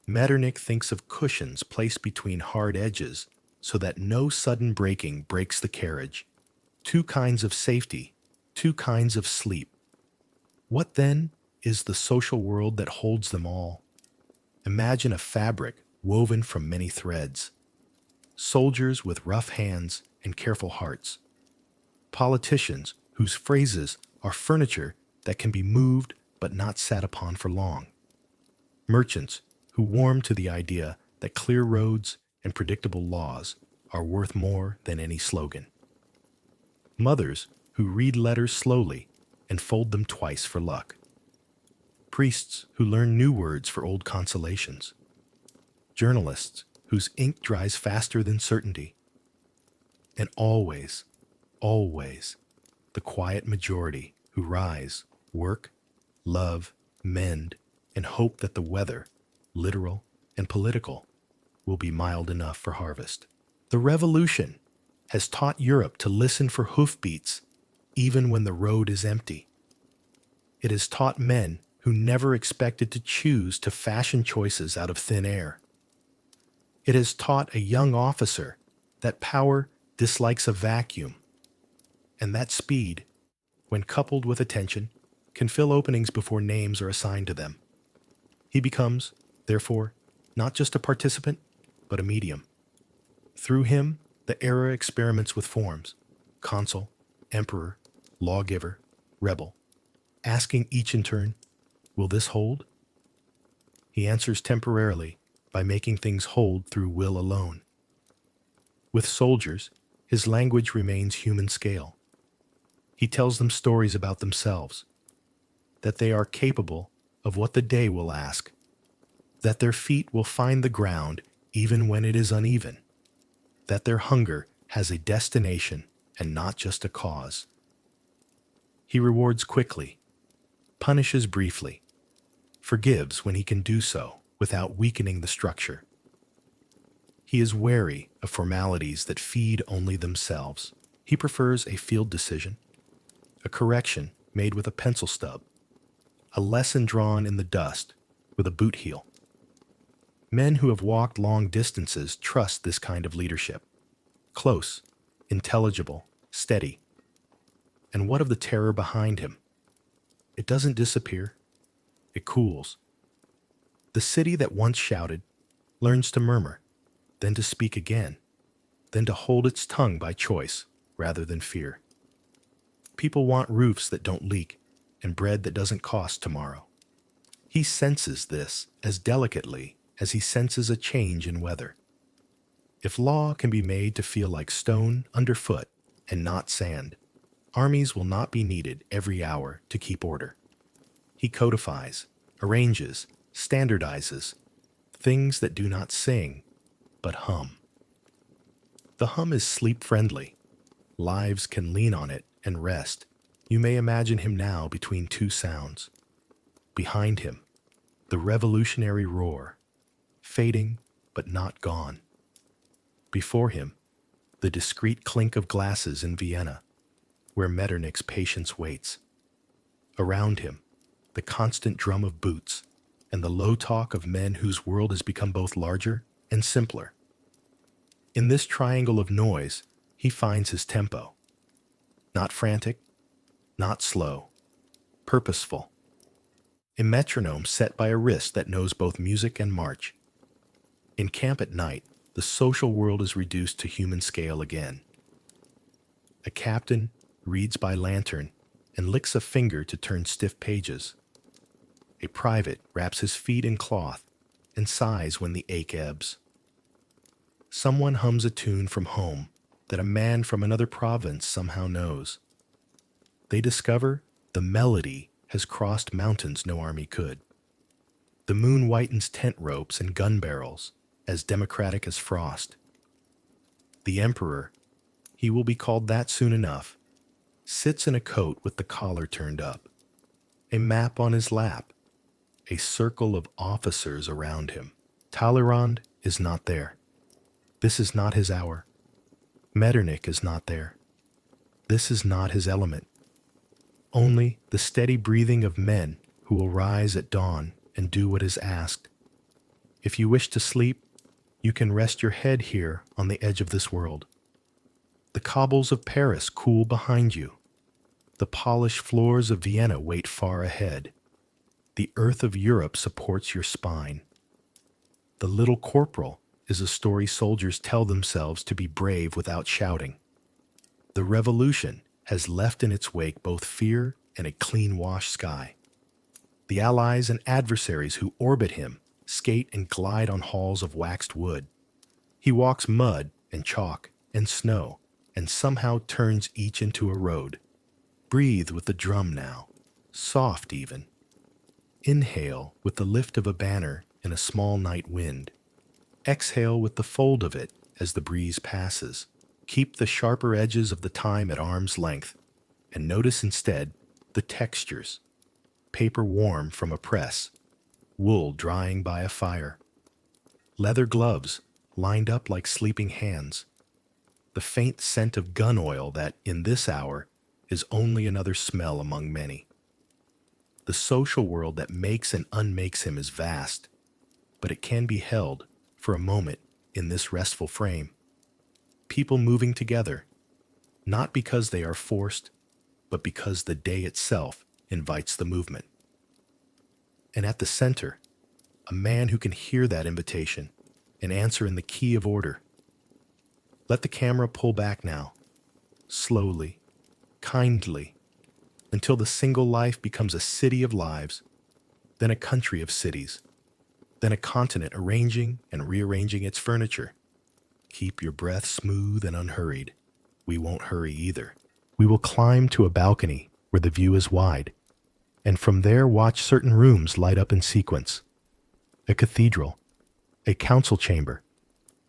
Metternich thinks of cushions placed between hard edges so that no sudden braking breaks the carriage. Two kinds of safety, two kinds of sleep. What then is the social world that holds them all? Imagine a fabric woven from many threads. Soldiers with rough hands and careful hearts. Politicians whose phrases are furniture that can be moved but not sat upon for long. Merchants who warm to the idea that clear roads and predictable laws are worth more than any slogan. Mothers who read letters slowly and fold them twice for luck. Priests who learn new words for old consolations. Journalists whose ink dries faster than certainty. And always, always, the quiet majority who rise, work, love, mend, and hope that the weather, literal and political, will be mild enough for harvest. The revolution has taught Europe to listen for hoofbeats even when the road is empty. It has taught men who never expected to choose to fashion choices out of thin air. It has taught a young officer that power dislikes a vacuum, and that speed, when coupled with attention, can fill openings before names are assigned to them. He becomes, therefore, not just a participant, but a medium. Through him, the era experiments with forms, consul, emperor, lawgiver, rebel, asking each in turn, will this hold? He answers temporarily by making things hold through will alone. With soldiers, his language remains human scale. He tells them stories about themselves, that they are capable of what the day will ask. that their feet will find the ground even when it is uneven, that their hunger has a destination and not just a cause. He rewards quickly, punishes briefly, forgives when he can do so without weakening the structure. He is wary of formalities that feed only themselves. He prefers a field decision, a correction made with a pencil stub, a lesson drawn in the dust with a boot heel. Men who have walked long distances trust this kind of leadership. Close, intelligible, steady. And what of the terror behind him? It doesn't disappear. It cools. The city that once shouted learns to murmur, then to speak again, then to hold its tongue by choice rather than fear. People want roofs that don't leak and bread that doesn't cost tomorrow. He senses this as delicately as he senses a change in weather. If law can be made to feel like stone underfoot and not sand, armies will not be needed every hour to keep order. He codifies, arranges, standardizes, things that do not sing, but hum. The hum is sleep-friendly. Lives can lean on it and rest. You may imagine him now between two sounds. Behind him, the revolutionary roar, fading but not gone. Before him, the discreet clink of glasses in Vienna, where Metternich's patience waits. Around him, the constant drum of boots and the low talk of men whose world has become both larger and simpler. In this triangle of noise, he finds his tempo. Not frantic, not slow, purposeful. A metronome set by a wrist that knows both music and march. In camp at night, the social world is reduced to human scale again. A captain reads by lantern and licks a finger to turn stiff pages. A private wraps his feet in cloth and sighs when the ache ebbs. Someone hums a tune from home that a man from another province somehow knows. They discover the melody has crossed mountains no army could. The moon whitens tent ropes and gun barrels, as democratic as frost. The emperor, he will be called that soon enough, sits in a coat with the collar turned up, a map on his lap, a circle of officers around him. Talleyrand is not there. This is not his hour. Metternich is not there. This is not his element. Only the steady breathing of men who will rise at dawn and do what is asked. If you wish to sleep, you can rest your head here on the edge of this world. The cobbles of Paris cool behind you. The polished floors of Vienna wait far ahead. The earth of Europe supports your spine. The little corporal is a story soldiers tell themselves to be brave without shouting. The revolution has left in its wake both fear and a clean-washed sky. The allies and adversaries who orbit him skate and glide on halls of waxed wood. He walks mud and chalk and snow and somehow turns each into a road. Breathe with the drum now, soft even. Inhale with the lift of a banner in a small night wind. Exhale with the fold of it as the breeze passes. Keep the sharper edges of the time at arm's length, and notice instead the textures. Paper warm from a press, wool drying by a fire. Leather gloves lined up like sleeping hands. The faint scent of gun oil that, in this hour, is only another smell among many. The social world that makes and unmakes him is vast, but it can be held, for a moment, in this restful frame. People moving together, not because they are forced, but because the day itself invites the movement. And at the center, a man who can hear that invitation and answer in the key of order. Let the camera pull back now, slowly, kindly, until the single life becomes a city of lives, then a country of cities, then a continent arranging and rearranging its furniture. Keep your breath smooth and unhurried. We won't hurry either. We will climb to a balcony where the view is wide, and from there watch certain rooms light up in sequence. a cathedral, a council chamber,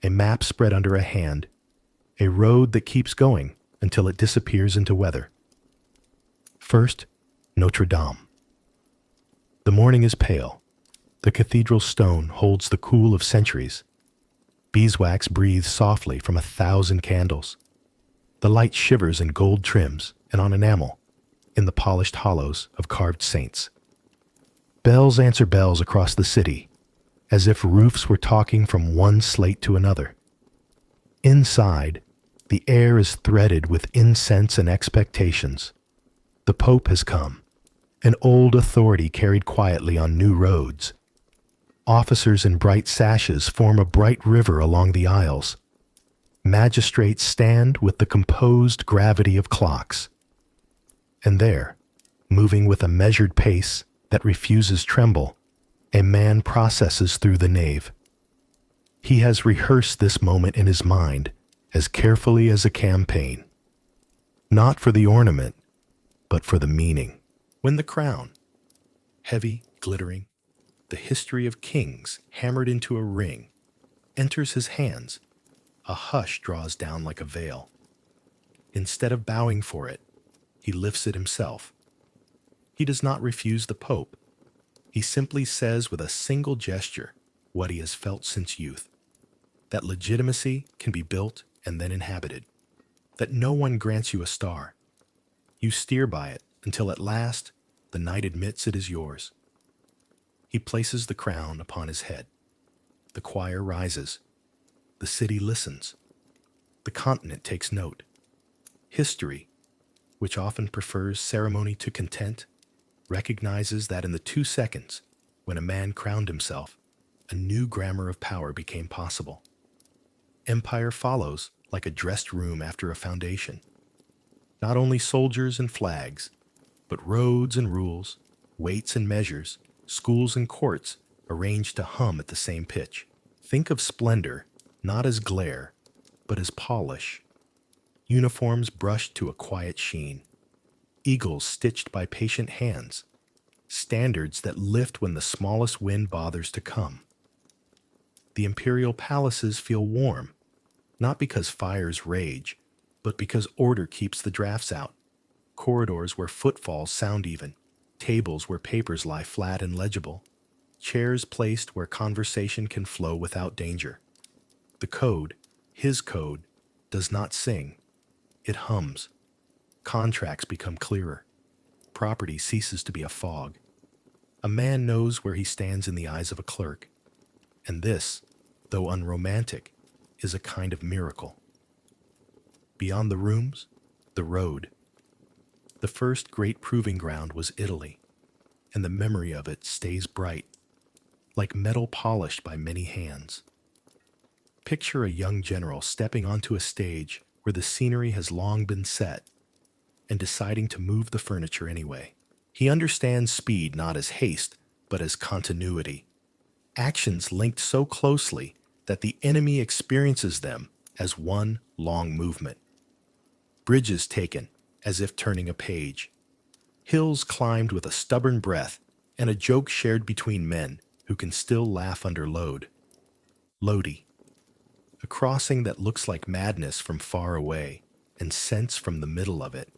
a map spread under a hand, a road that keeps going until it disappears into weather. First, Notre Dame. The morning is pale. The cathedral stone holds the cool of centuries. Beeswax breathes softly from 1,000 candles. The light shivers in gold trims and on enamel, in the polished hollows of carved saints. Bells answer bells across the city, as if roofs were talking from one slate to another. Inside, the air is threaded with incense and expectations. The Pope has come, an old authority carried quietly on new roads. Officers in bright sashes form a bright river along the aisles. Magistrates stand with the composed gravity of clocks. And there, moving with a measured pace that refuses tremble, a man processes through the nave. He has rehearsed this moment in his mind as carefully as a campaign, not for the ornament, but for the meaning. When the crown, heavy, glittering, the history of kings hammered into a ring, enters his hands, a hush draws down like a veil. Instead of bowing for it, he lifts it himself. He does not refuse the Pope. He simply says with a single gesture what he has felt since youth, that legitimacy can be built and then inhabited, that no one grants you a star. You steer by it until at last the night admits it is yours. He places the crown upon his head. The choir rises. The city listens. The continent takes note. History, which often prefers ceremony to content, recognizes that in the 2 seconds when a man crowned himself, a new grammar of power became possible. Empire follows like a dressed room after a foundation. Not only soldiers and flags, but roads and rules, weights and measures, schools and courts arranged to hum at the same pitch. Think of splendor not as glare, but as polish. Uniforms brushed to a quiet sheen. Eagles stitched by patient hands. Standards that lift when the smallest wind bothers to come. The imperial palaces feel warm, not because fires rage, but because order keeps the drafts out. Corridors where footfalls sound even, tables where papers lie flat and legible, chairs placed where conversation can flow without danger. The code, his code, does not sing. It hums. Contracts become clearer. Property ceases to be a fog. A man knows where he stands in the eyes of a clerk. And this, though unromantic, is a kind of miracle. Beyond the rooms, the road. The first great proving ground was Italy, and the memory of it stays bright, like metal polished by many hands. Picture a young general stepping onto a stage where the scenery has long been set and deciding to move the furniture anyway. He understands speed not as haste, but as continuity. Actions linked so closely that the enemy experiences them as one long movement. Bridges taken as if turning a page. Hills climbed with a stubborn breath and a joke shared between men who can still laugh under load. Lodi, a crossing that looks like madness from far away and sense from the middle of it.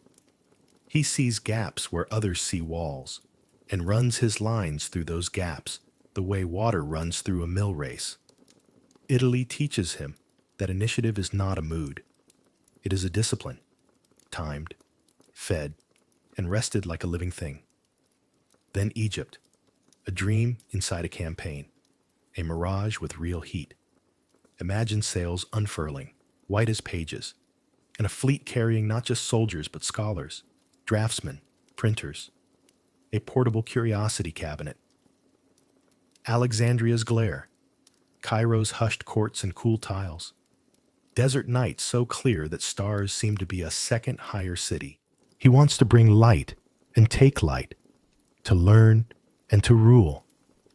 He sees gaps where others see walls and runs his lines through those gaps the way water runs through a mill race. Italy teaches him that initiative is not a mood. It is a discipline, timed, fed, and rested like a living thing. Then Egypt, a dream inside a campaign, a mirage with real heat. Imagine sails unfurling, white as pages, and a fleet carrying not just soldiers but scholars, draftsmen, printers, a portable curiosity cabinet. Alexandria's glare, Cairo's hushed courts and cool tiles. Desert nights so clear that stars seem to be a second higher city. He wants to bring light and take light, to learn and to rule,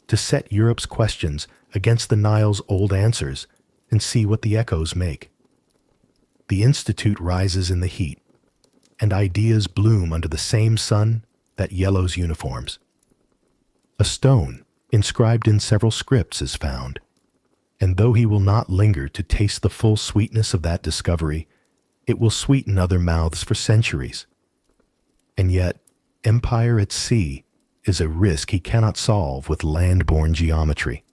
to set Europe's questions against the Nile's old answers and see what the echoes make. The Institute rises in the heat, and ideas bloom under the same sun that yellows uniforms. A stone, inscribed in several scripts, is found. And though he will not linger to taste the full sweetness of that discovery, it will sweeten other mouths for centuries. And yet, empire at sea is a risk he cannot solve with land-borne geometry.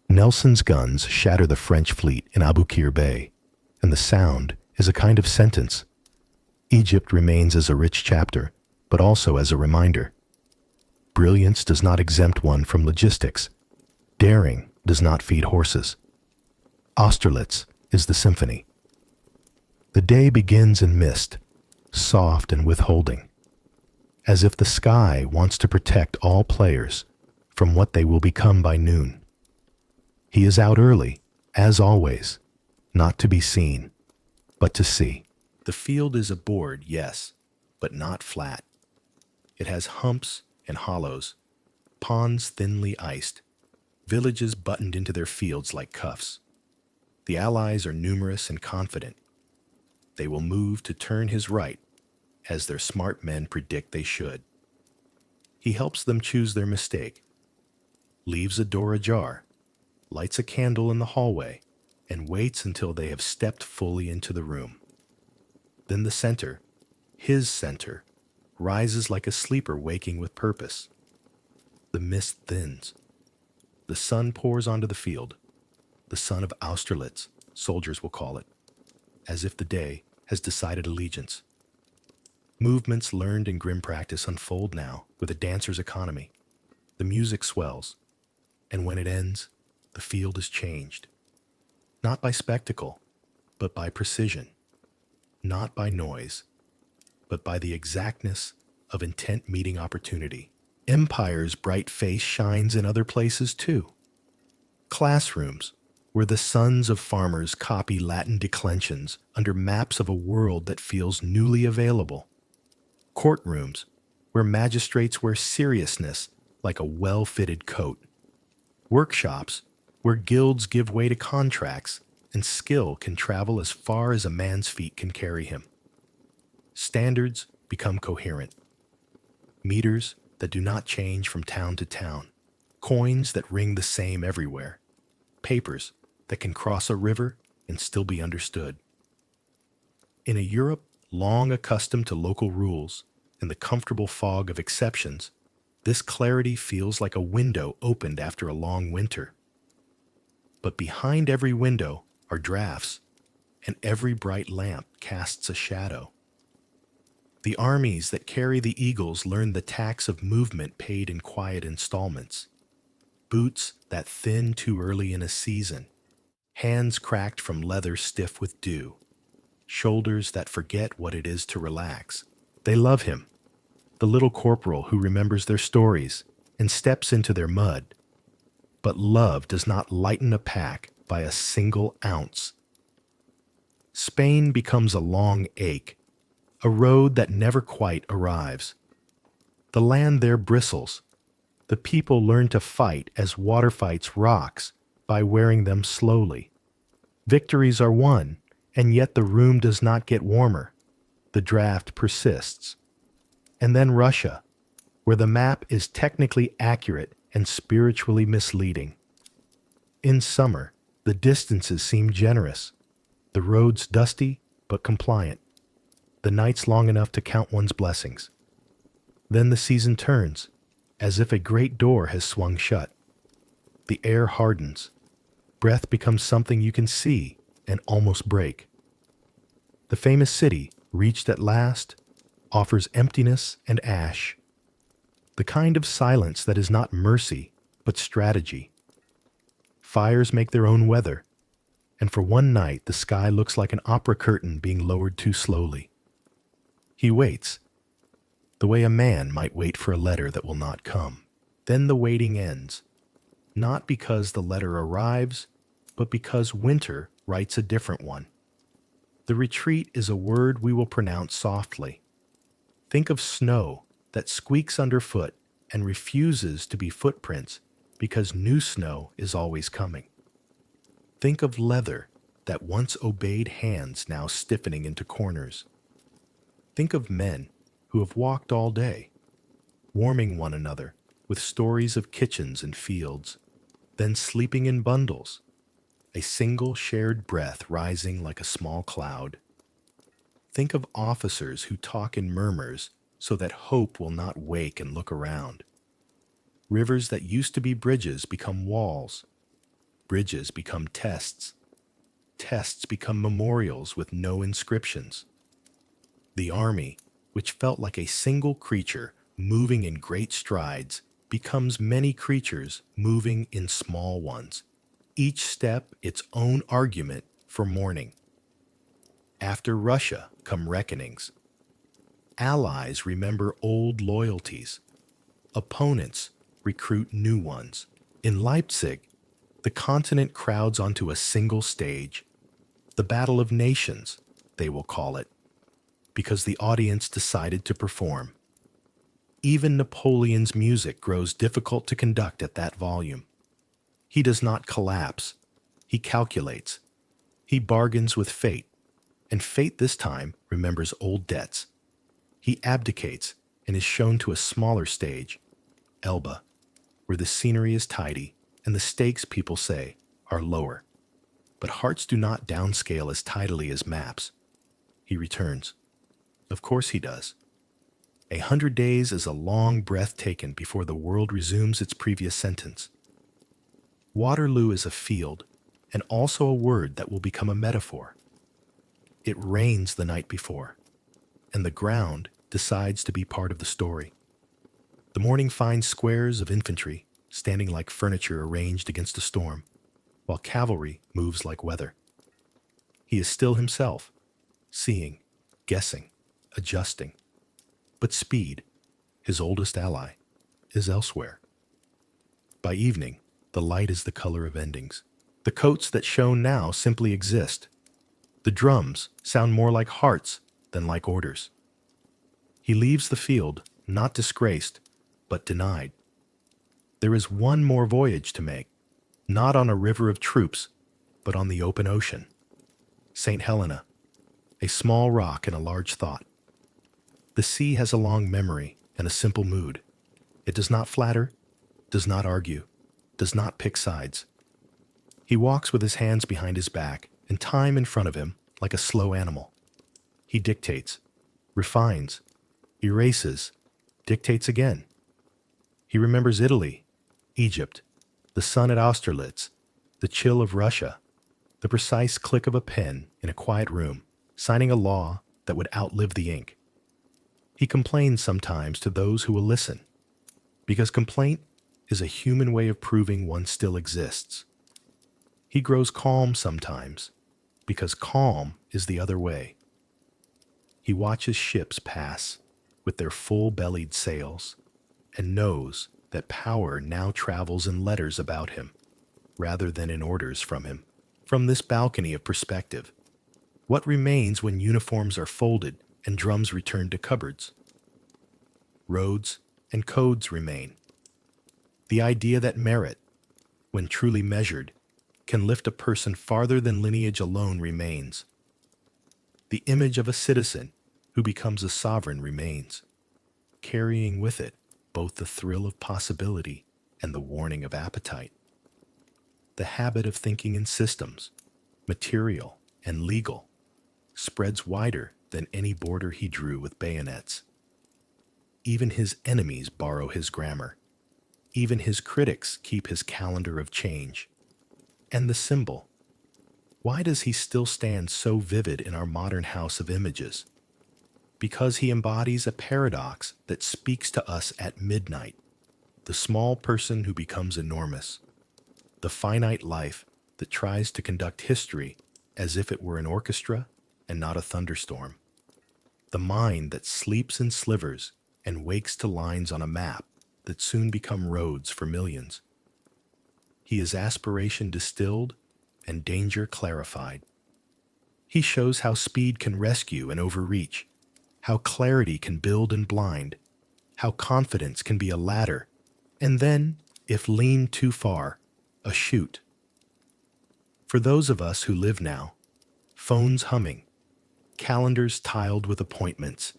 Nelson's guns shatter the French fleet in Aboukir Bay, and the sound is a kind of sentence. Egypt remains as a rich chapter, but also as a reminder. Brilliance does not exempt one from logistics. Daring does not feed horses. Austerlitz is the symphony. The day begins in mist, soft and withholding, as if the sky wants to protect all players from what they will become by noon. He is out early, as always, not to be seen, but to see. The field is a board, yes, but not flat. It has humps and hollows, ponds thinly iced, villages buttoned into their fields like cuffs. The allies are numerous and confident. They will move to turn his right, as their smart men predict they should. He helps them choose their mistake, leaves a door ajar, lights a candle in the hallway, and waits until they have stepped fully into the room. Then the center, his center, rises like a sleeper waking with purpose. The mist thins. The sun pours onto the field, the sun of Austerlitz, soldiers will call it, as if the day has decided allegiance. Movements learned in grim practice unfold now with a dancer's economy. The music swells, and when it ends, the field is changed. Not by spectacle, but by precision. Not by noise, but by the exactness of intent meeting opportunity. Empire's bright face shines in other places too. Classrooms, where the sons of farmers copy Latin declensions under maps of a world that feels newly available. Courtrooms, where magistrates wear seriousness like a well-fitted coat. Workshops, where guilds give way to contracts and skill can travel as far as a man's feet can carry him. Standards become coherent. Meters that do not change from town to town. Coins that ring the same everywhere. Papers that can cross a river and still be understood. In a Europe long accustomed to local rules and the comfortable fog of exceptions, this clarity feels like a window opened after a long winter. But behind every window are drafts, and every bright lamp casts a shadow. The armies that carry the eagles learn the tax of movement paid in quiet installments. Boots that thin too early in a season, hands cracked from leather stiff with dew, shoulders that forget what it is to relax. They love him, the little corporal who remembers their stories and steps into their mud. But love does not lighten a pack by a single ounce. Spain becomes a long ache, a road that never quite arrives. The land there bristles. The people learn to fight as water fights rocks by wearing them slowly. Victories are won, and yet the room does not get warmer. The draft persists. And then Russia, where the map is technically accurate and spiritually misleading. In summer, the distances seem generous, the roads dusty but compliant, the nights long enough to count one's blessings. Then the season turns, as if a great door has swung shut. The air hardens. Breath becomes something you can see and almost break. The famous city, reached at last, offers emptiness and ash, the kind of silence that is not mercy but strategy. Fires make their own weather, and for one night the sky looks like an opera curtain being lowered too slowly. He waits, the way a man might wait for a letter that will not come. Then the waiting ends, not because the letter arrives, but because winter writes a different one. The retreat is a word we will pronounce softly. Think of snow that squeaks underfoot and refuses to be footprints because new snow is always coming. Think of leather that once obeyed hands now stiffening into corners. Think of men who have walked all day, warming one another with stories of kitchens and fields, then sleeping in bundles, a single shared breath rising like a small cloud. Think of officers who talk in murmurs so that hope will not wake and look around. Rivers that used to be bridges become walls. Bridges become tests. Tests become memorials with no inscriptions. The army, which felt like a single creature moving in great strides, becomes many creatures moving in small ones, each step its own argument for mourning. After Russia come reckonings. Allies remember old loyalties. Opponents recruit new ones. In Leipzig, the continent crowds onto a single stage. The Battle of Nations, they will call it, because the audience decided to perform. Even Napoleon's music grows difficult to conduct at that volume. He does not collapse. He calculates. He bargains with fate, and fate this time remembers old debts. He abdicates and is shown to a smaller stage, Elba, where the scenery is tidy and the stakes, people say, are lower. But hearts do not downscale as tidily as maps. He returns. Of course he does. 100 days is a long breath taken before the world resumes its previous sentence. Waterloo is a field, and also a word that will become a metaphor. It rains the night before, and the ground decides to be part of the story. The morning finds squares of infantry standing like furniture arranged against a storm, while cavalry moves like weather. He is still himself, seeing, guessing, adjusting. But speed, his oldest ally, is elsewhere. By evening, the light is the color of endings. The coats that shone now simply exist. The drums sound more like hearts than like orders. He leaves the field, not disgraced, but denied. There is one more voyage to make, not on a river of troops, but on the open ocean. St. Helena, a small rock in a large thought. The sea has a long memory and a simple mood. It does not flatter, does not argue, does not pick sides. He walks with his hands behind his back and time in front of him like a slow animal. He dictates, refines, erases, dictates again. He remembers Italy, Egypt, the sun at Austerlitz, the chill of Russia, the precise click of a pen in a quiet room, signing a law that would outlive the ink. He complains sometimes to those who will listen, because complaint is a human way of proving one still exists. He grows calm sometimes, because calm is the other way. He watches ships pass with their full-bellied sails and knows that power now travels in letters about him, rather than in orders from him. From this balcony of perspective, what remains when uniforms are folded and drums return to cupboards? Roads and codes remain. The idea that merit, when truly measured, can lift a person farther than lineage alone remains. The image of a citizen who becomes a sovereign remains, carrying with it both the thrill of possibility and the warning of appetite. The habit of thinking in systems, material and legal, spreads wider than any border he drew with bayonets. Even his enemies borrow his grammar. Even his critics keep his calendar of change. And the symbol. Why does he still stand so vivid in our modern house of images? Because he embodies a paradox that speaks to us at midnight. The small person who becomes enormous. The finite life that tries to conduct history as if it were an orchestra and not a thunderstorm. The mind that sleeps in slivers and wakes to lines on a map that soon become roads for millions. He is aspiration distilled and danger clarified. He shows how speed can rescue and overreach, how clarity can build and blind, how confidence can be a ladder, and then, if leaned too far, a chute. For those of us who live now, phones humming, calendars tiled with appointments,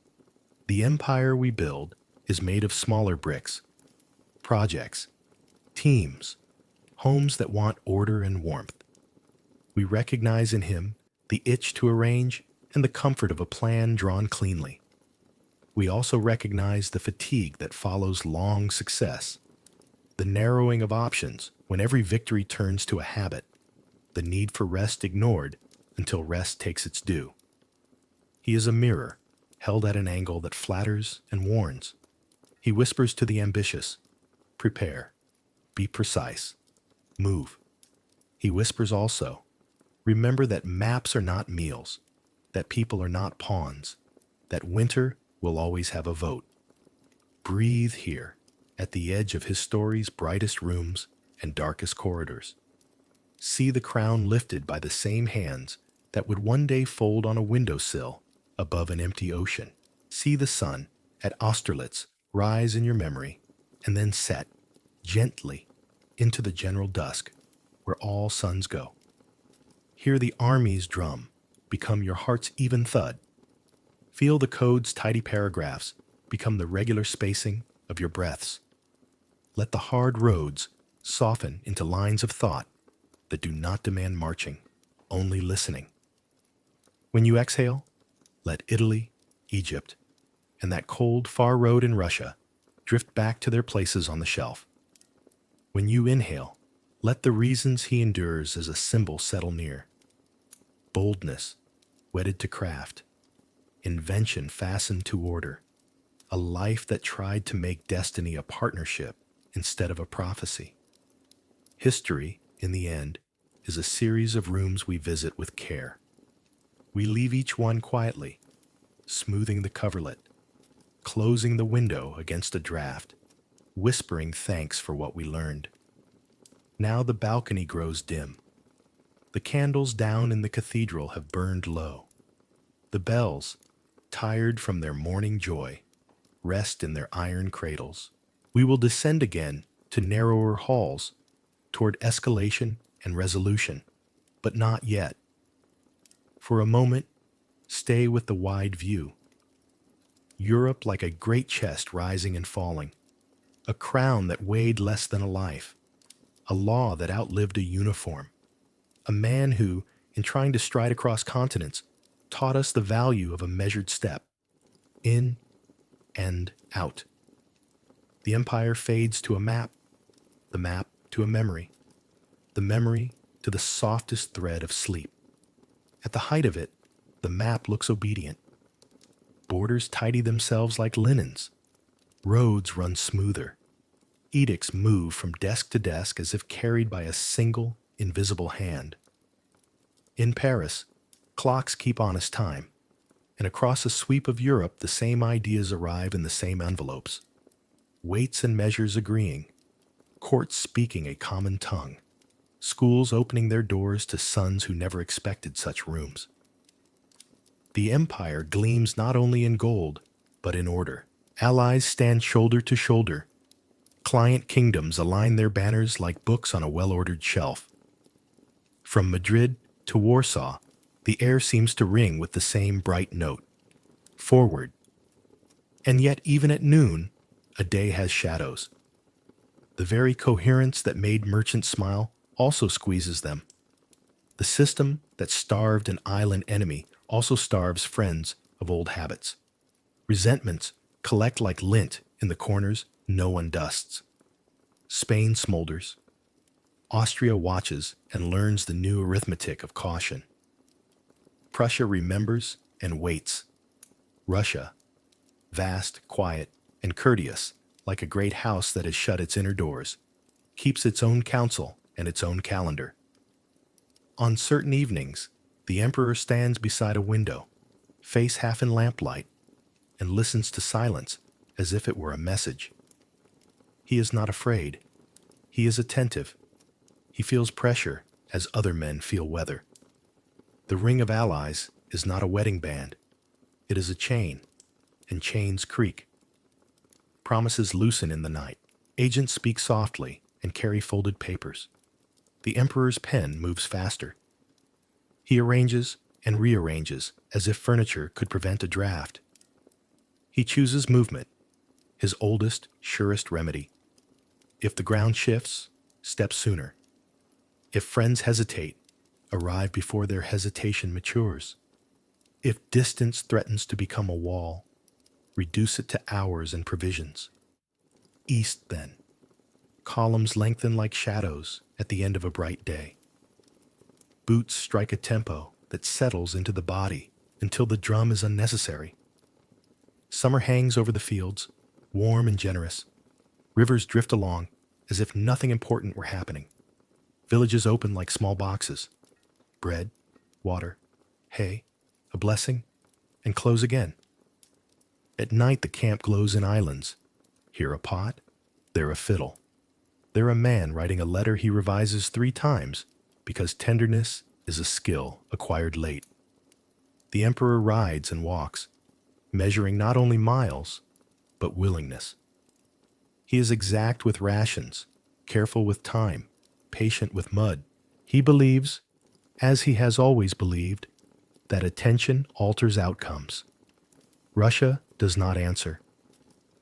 the empire we build is made of smaller bricks. projects, teams, homes that want order and warmth. We recognize in him the itch to arrange and the comfort of a plan drawn cleanly. We also recognize the fatigue that follows long success, the narrowing of options when every victory turns to a habit, the need for rest ignored until rest takes its due. He is a mirror, held at an angle that flatters and warns. He whispers to the ambitious, prepare, be precise, move. He whispers also, remember that maps are not meals, that people are not pawns, that winter will always have a vote. Breathe here, at the edge of his story's brightest rooms and darkest corridors. See the crown lifted by the same hands that would one day fold on a windowsill above an empty ocean. See the sun at Austerlitz rise in your memory and then set, gently, into the general dusk where all suns go. Hear the army's drum become your heart's even thud. Feel the code's tidy paragraphs become the regular spacing of your breaths. Let the hard roads soften into lines of thought that do not demand marching, only listening. When you exhale, let Italy, Egypt, and that cold, far road in Russia drift back to their places on the shelf. When you inhale, let the reasons he endures as a symbol settle near. Boldness, wedded to craft, invention fastened to order, a life that tried to make destiny a partnership instead of a prophecy. History, in the end, is a series of rooms we visit with care. We leave each one quietly, smoothing the coverlet, closing the window against a draft, whispering thanks for what we learned. Now the balcony grows dim. The candles down in the cathedral have burned low. The bells, tired from their morning joy, rest in their iron cradles. We will descend again to narrower halls, toward escalation and resolution, but not yet. For a moment, stay with the wide view. Europe like a great chest rising and falling, a crown that weighed less than a life, a law that outlived a uniform, a man who, in trying to stride across continents, taught us the value of a measured step, in and out. The empire fades to a map, the map to a memory, the memory to the softest thread of sleep. At the height of it, the map looks obedient. Borders tidy themselves like linens. Roads run smoother. Edicts move from desk to desk as if carried by a single, invisible hand. In Paris, clocks keep honest time, and across a sweep of Europe the same ideas arrive in the same envelopes. Weights and measures agreeing, courts speaking a common tongue, schools opening their doors to sons who never expected such rooms. The empire gleams not only in gold, but in order. Allies stand shoulder to shoulder. Client kingdoms align their banners like books on a well-ordered shelf. From Madrid to Warsaw, the air seems to ring with the same bright note. Forward. And yet even at noon, a day has shadows. The very coherence that made merchants smile also squeezes them. The system that starved an island enemy also starves friends of old habits. Resentments collect like lint in the corners no one dusts. Spain smolders. Austria watches and learns the new arithmetic of caution. Prussia remembers and waits. Russia, vast, quiet, and courteous, like a great house that has shut its inner doors, keeps its own council and its own calendar. On certain evenings, the emperor stands beside a window, face half in lamplight, and listens to silence as if it were a message. He is not afraid. He is attentive. He feels pressure as other men feel weather. The ring of allies is not a wedding band. It is a chain, and chains creak. Promises loosen in the night. Agents speak softly and carry folded papers. The emperor's pen moves faster. He arranges and rearranges as if furniture could prevent a draft. He chooses movement, his oldest, surest remedy. If the ground shifts, step sooner. If friends hesitate, arrive before their hesitation matures. If distance threatens to become a wall, reduce it to hours and provisions. East, then. Columns lengthen like shadows at the end of a bright day. Boots strike a tempo that settles into the body until the drum is unnecessary. Summer hangs over the fields, warm and generous. Rivers drift along as if nothing important were happening. Villages open like small boxes. Bread, water, hay, a blessing, and close again. At night the camp glows in islands. Here a pot, there a fiddle. There a man writing a letter he revises 3 times because tenderness is a skill acquired late. The emperor rides and walks, measuring not only miles, but willingness. He is exact with rations, careful with time, patient with mud. He believes, as he has always believed, that attention alters outcomes. Russia does not answer.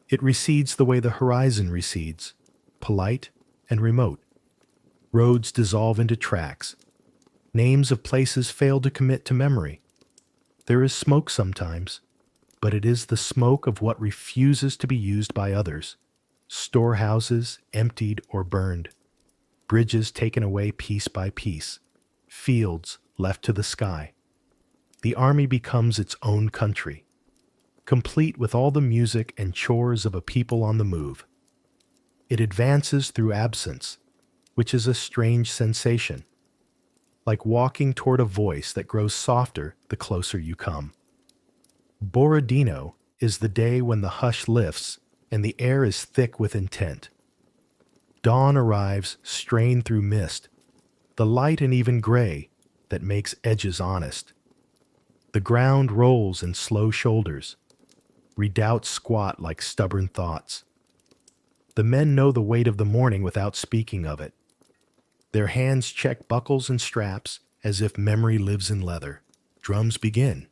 It recedes the way the horizon recedes, polite and remote. Roads dissolve into tracks. Names of places fail to commit to memory. There is smoke sometimes, but it is the smoke of what refuses to be used by others. Storehouses emptied or burned. Bridges taken away piece by piece. Fields left to the sky. The army becomes its own country, complete with all the music and chores of a people on the move. It advances through absence, which is a strange sensation, like walking toward a voice that grows softer the closer you come. Borodino is the day when the hush lifts and the air is thick with intent. Dawn arrives strained through mist, the light and even gray that makes edges honest. The ground rolls in slow shoulders. Redoubts squat like stubborn thoughts. The men know the weight of the morning without speaking of it. Their hands check buckles and straps as if memory lives in leather. Drums begin,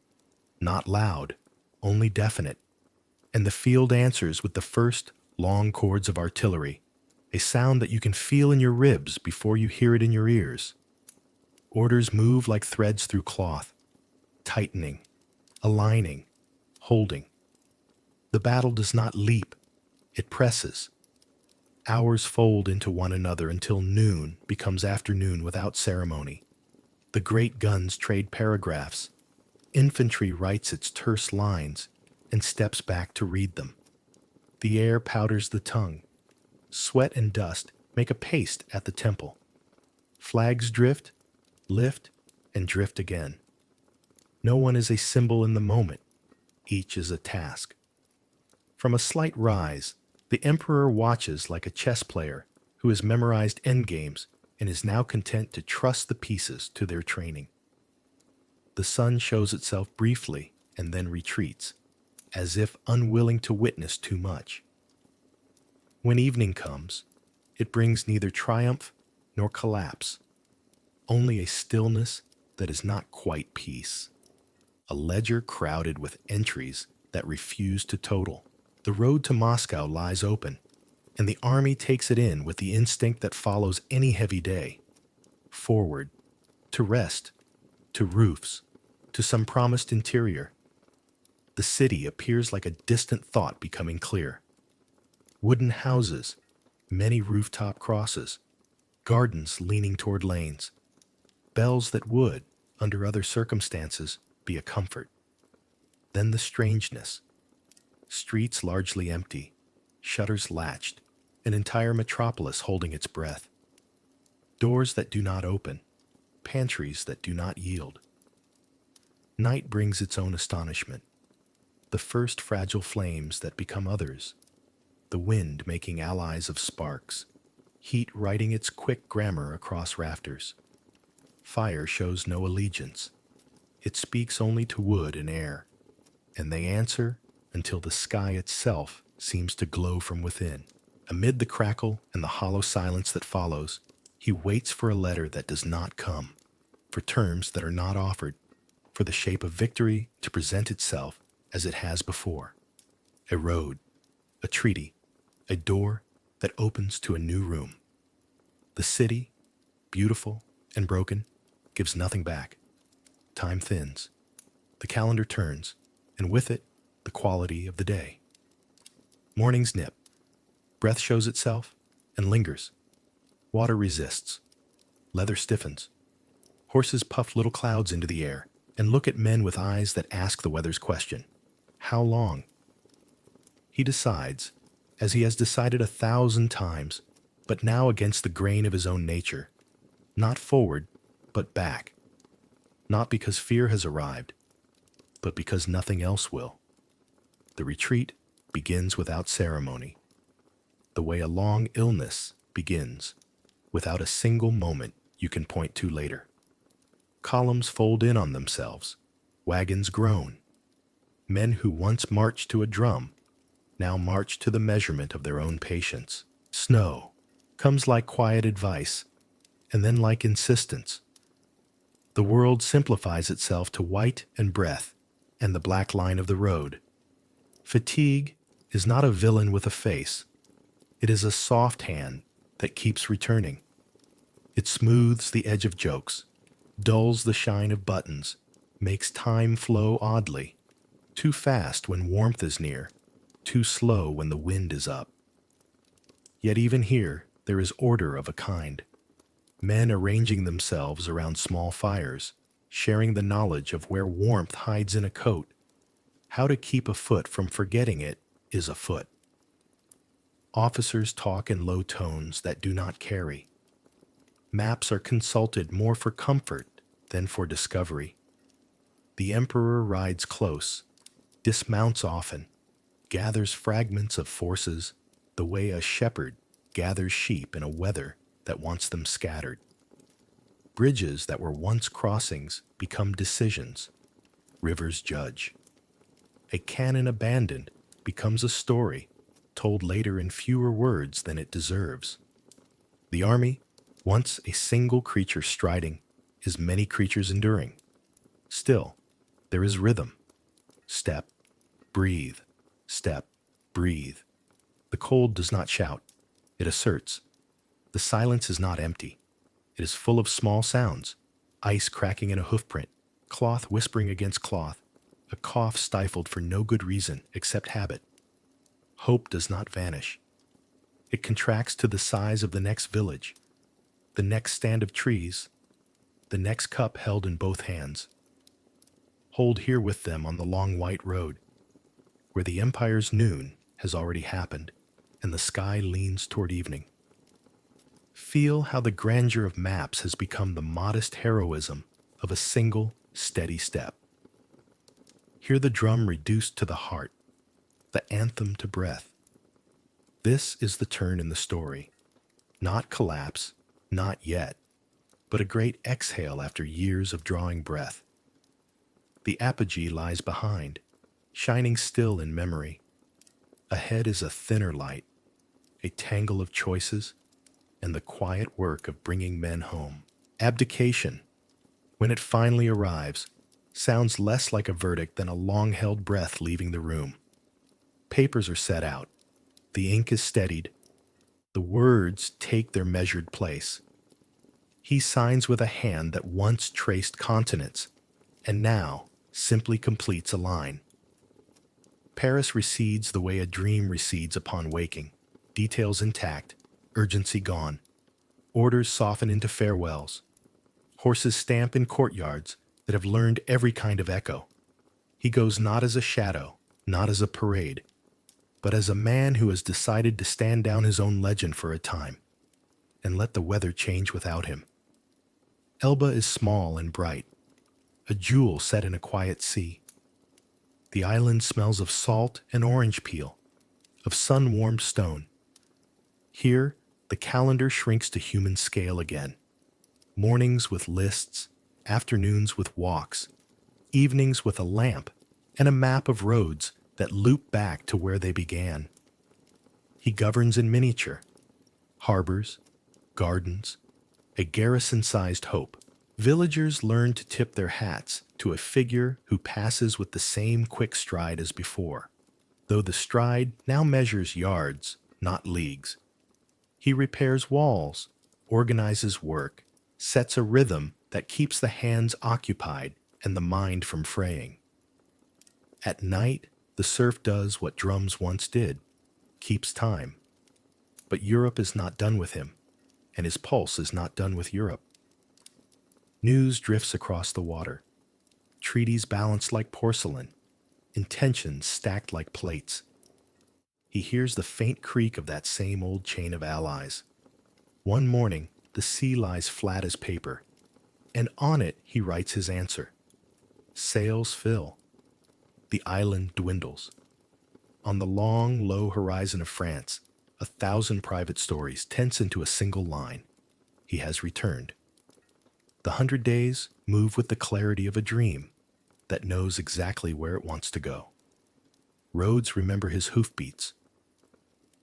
not loud, only definite, and the field answers with the first long chords of artillery, a sound that you can feel in your ribs before you hear it in your ears. Orders move like threads through cloth, tightening, aligning, holding. The battle does not leap, it presses. Hours fold into one another until noon becomes afternoon without ceremony. The great guns trade paragraphs. Infantry writes its terse lines and steps back to read them. The air powders the tongue. Sweat and dust make a paste at the temple. Flags drift, lift, and drift again. No one is a symbol in the moment. Each is a task. From a slight rise, the emperor watches like a chess player who has memorized endgames and is now content to trust the pieces to their training. The sun shows itself briefly and then retreats, as if unwilling to witness too much. When evening comes, it brings neither triumph nor collapse, only a stillness that is not quite peace. A ledger crowded with entries that refuse to total. The road to Moscow lies open, and the army takes it in with the instinct that follows any heavy day. Forward, to rest, to roofs, to some promised interior. The city appears like a distant thought becoming clear. Wooden houses, many rooftop crosses, gardens leaning toward lanes, bells that would, under other circumstances, be a comfort. Then the strangeness. Streets largely empty, shutters latched, an entire metropolis holding its breath. Doors that do not open, pantries that do not yield. Night brings its own astonishment. The first fragile flames that become others. The wind making allies of sparks. Heat writing its quick grammar across rafters. Fire shows no allegiance. It speaks only to wood and air, and they answer until the sky itself seems to glow from within. Amid the crackle and the hollow silence that follows, he waits for a letter that does not come, for terms that are not offered, for the shape of victory to present itself as it has before. A road, a treaty, a door that opens to a new room. The city, beautiful and broken, gives nothing back. Time thins. The calendar turns, and with it, the quality of the day. Mornings nip. Breath shows itself and lingers. Water resists. Leather stiffens. Horses puff little clouds into the air and look at men with eyes that ask the weather's question. How long? He decides, as he has decided 1,000 times, but now against the grain of his own nature. Not forward, but back. Not because fear has arrived, but because nothing else will. The retreat begins without ceremony, the way a long illness begins, without a single moment you can point to later. Columns fold in on themselves, wagons groan. Men who once marched to a drum now march to the measurement of their own patience. Snow comes like quiet advice, and then like insistence. The world simplifies itself to white and breath and the black line of the road. Fatigue is not a villain with a face. It is a soft hand that keeps returning. It smooths the edge of jokes, dulls the shine of buttons, makes time flow oddly, too fast when warmth is near, too slow when the wind is up. Yet even here there is order of a kind. Men arranging themselves around small fires, sharing the knowledge of where warmth hides in a coat. How to keep a foot from forgetting it is a foot. Officers talk in low tones that do not carry. Maps are consulted more for comfort than for discovery. The emperor rides close, dismounts often, gathers fragments of forces the way a shepherd gathers sheep in a weather that wants them scattered. Bridges that were once crossings become decisions. Rivers judge. A cannon abandoned becomes a story, told later in fewer words than it deserves. The army, once a single creature striding, is many creatures enduring. Still, there is rhythm. Step, breathe, step, breathe. The cold does not shout. It asserts. The silence is not empty. It is full of small sounds. Ice cracking in a hoofprint, cloth whispering against cloth, a cough stifled for no good reason except habit. Hope does not vanish. It contracts to the size of the next village, the next stand of trees, the next cup held in both hands. Hold here with them on the long white road, where the empire's noon has already happened and the sky leans toward evening. Feel how the grandeur of maps has become the modest heroism of a single, steady step. Hear the drum reduced to the heart, the anthem to breath. This is the turn in the story. Not collapse, not yet, but a great exhale after years of drawing breath. The apogee lies behind, shining still in memory. Ahead is a thinner light, a tangle of choices, and the quiet work of bringing men home. Abdication, when it finally arrives, sounds less like a verdict than a long-held breath leaving the room. Papers are set out. The ink is steadied. The words take their measured place. He signs with a hand that once traced continents, and now simply completes a line. Paris recedes the way a dream recedes upon waking, details intact, urgency gone. Orders soften into farewells. Horses stamp in courtyards that have learned every kind of echo. He goes not as a shadow, not as a parade, but as a man who has decided to stand down his own legend for a time and let the weather change without him. Elba is small and bright, a jewel set in a quiet sea. The island smells of salt and orange peel, of sun-warmed stone. Here, the calendar shrinks to human scale again. Mornings with lists, afternoons with walks, evenings with a lamp and a map of roads that loop back to where they began. He governs in miniature, harbors, gardens, a garrison-sized hope. Villagers learn to tip their hats to a figure who passes with the same quick stride as before, though the stride now measures yards, not leagues. He repairs walls, organizes work, sets a rhythm that keeps the hands occupied and the mind from fraying. At night, the surf does what drums once did, keeps time. But Europe is not done with him, and his pulse is not done with Europe. News drifts across the water, treaties balanced like porcelain, intentions stacked like plates. He hears the faint creak of that same old chain of allies. One morning, the sea lies flat as paper, and on it he writes his answer. Sails fill. The island dwindles. On the long, low horizon of France, 1,000 private stories tense into a single line. He has returned. The 100 days move with the clarity of a dream that knows exactly where it wants to go. Roads remember his hoofbeats.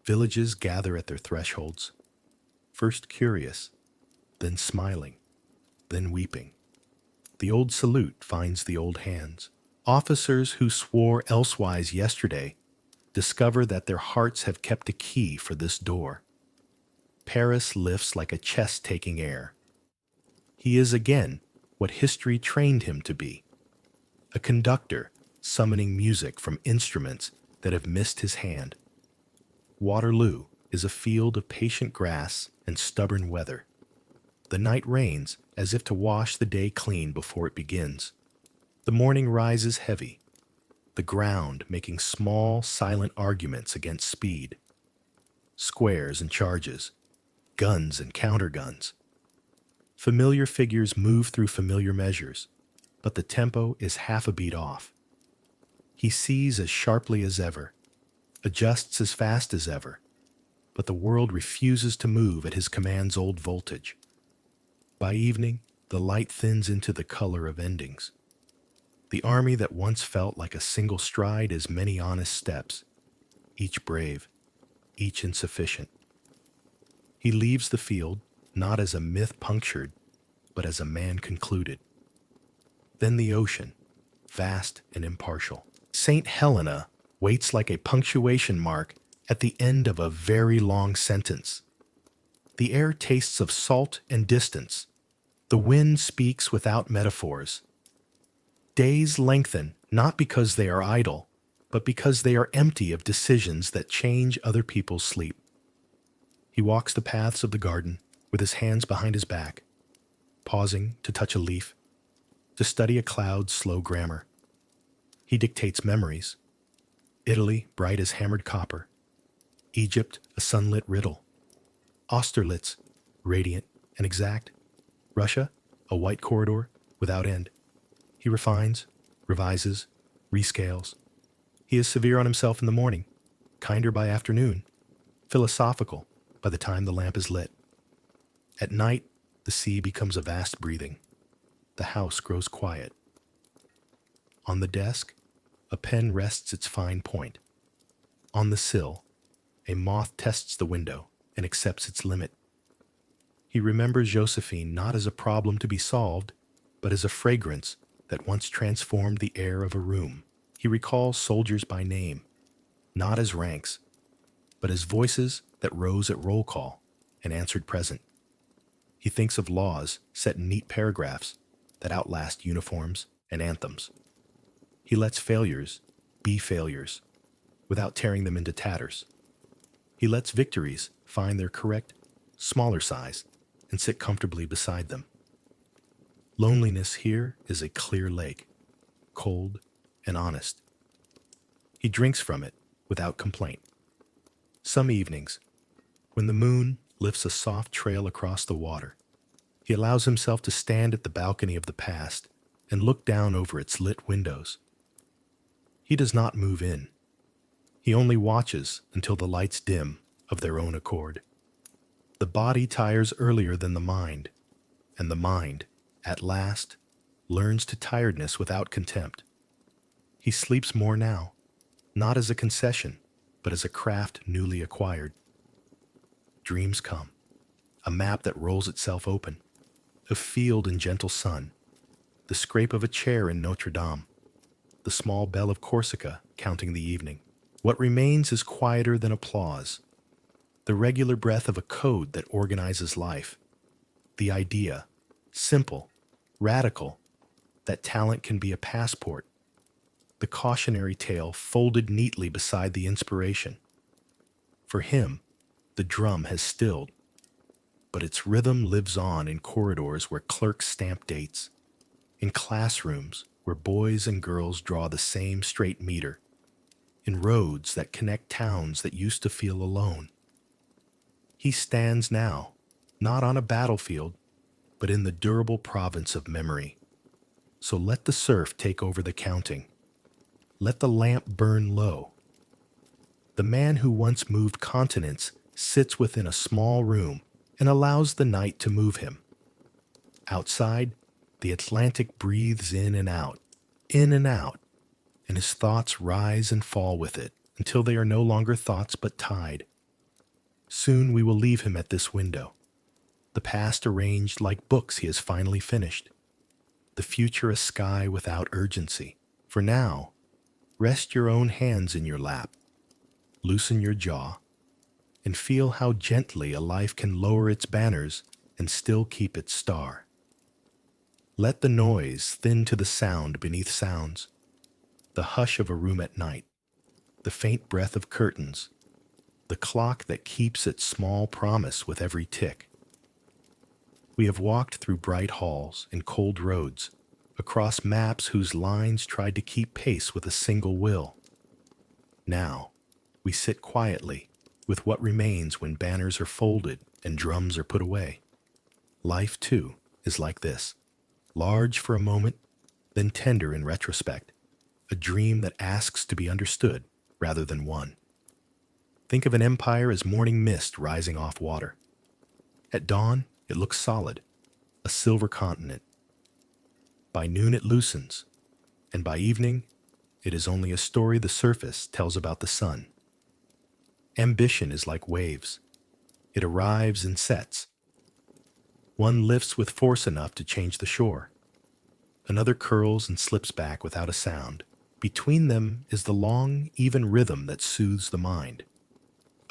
Villages gather at their thresholds, first curious, then smiling, then weeping. The old salute finds the old hands. Officers who swore elsewise yesterday discover that their hearts have kept a key for this door. Paris lifts like a chest taking air. He is again what history trained him to be, a conductor summoning music from instruments that have missed his hand. Waterloo is a field of patient grass and stubborn weather. The night rains as if to wash the day clean before it begins. The morning rises heavy, the ground making small, silent arguments against speed. Squares and charges, guns and counterguns. Familiar figures move through familiar measures, but the tempo is half a beat off. He sees as sharply as ever, adjusts as fast as ever, but the world refuses to move at his command's old voltage. By evening, the light thins into the color of endings. The army that once felt like a single stride is many honest steps, each brave, each insufficient. He leaves the field not as a myth punctured, but as a man concluded. Then the ocean, vast and impartial. St. Helena waits like a punctuation mark at the end of a very long sentence. The air tastes of salt and distance. The wind speaks without metaphors. Days lengthen not because they are idle, but because they are empty of decisions that change other people's sleep. He walks the paths of the garden with his hands behind his back, pausing to touch a leaf, to study a cloud's slow grammar. He dictates memories. Italy bright as hammered copper, Egypt a sunlit riddle, Austerlitz radiant and exact, Russia a white corridor without end. He refines, revises, rescales. He is severe on himself in the morning, kinder by afternoon, philosophical by the time the lamp is lit. At night, the sea becomes a vast breathing. The house grows quiet. On the desk, a pen rests its fine point. On the sill, a moth tests the window and accepts its limit. He remembers Josephine not as a problem to be solved, but as a fragrance that once transformed the air of a room. He recalls soldiers by name, not as ranks, but as voices that rose at roll call and answered present. He thinks of laws set in neat paragraphs that outlast uniforms and anthems. He lets failures be failures without tearing them into tatters. He lets victories find their correct, smaller size and sit comfortably beside them. Loneliness here is a clear lake, cold and honest. He drinks from it without complaint. Some evenings, when the moon lifts a soft trail across the water, he allows himself to stand at the balcony of the past and look down over its lit windows. He does not move in. He only watches until the lights dim of their own accord. The body tires earlier than the mind, and the mind, at last, learns to tiredness without contempt. He sleeps more now, not as a concession, but as a craft newly acquired. Dreams come, a map that rolls itself open, a field in gentle sun, the scrape of a chair in Notre Dame, the small bell of Corsica counting the evening. What remains is quieter than applause. the regular breath of a code that organizes life. The idea, simple, radical, that talent can be a passport. The cautionary tale folded neatly beside the inspiration. For him, the drum has stilled, but its rhythm lives on in corridors where clerks stamp dates, in classrooms where boys and girls draw the same straight meter, in roads that connect towns that used to feel alone. He stands now, not on a battlefield, but in the durable province of memory. So let the surf take over the counting. Let the lamp burn low. The man who once moved continents sits within a small room and allows the night to move him. Outside, the Atlantic breathes in and out, and his thoughts rise and fall with it until they are no longer thoughts but tide. Soon we will leave him at this window, the past arranged like books he has finally finished, the future a sky without urgency. For now, rest your own hands in your lap, loosen your jaw, and feel how gently a life can lower its banners and still keep its star. Let the noise thin to the sound beneath sounds, the hush of a room at night, the faint breath of curtains, the clock that keeps its small promise with every tick. We have walked through bright halls and cold roads, across maps whose lines tried to keep pace with a single will. Now, we sit quietly with what remains when banners are folded and drums are put away. Life, too, is like this, large for a moment, then tender in retrospect, a dream that asks to be understood rather than won. Think of an empire as morning mist rising off water. At dawn, it looks solid, a silver continent. By noon it loosens, and by evening, it is only a story the surface tells about the sun. Ambition is like waves. It arrives and sets. One lifts with force enough to change the shore. Another curls and slips back without a sound. Between them is the long, even rhythm that soothes the mind.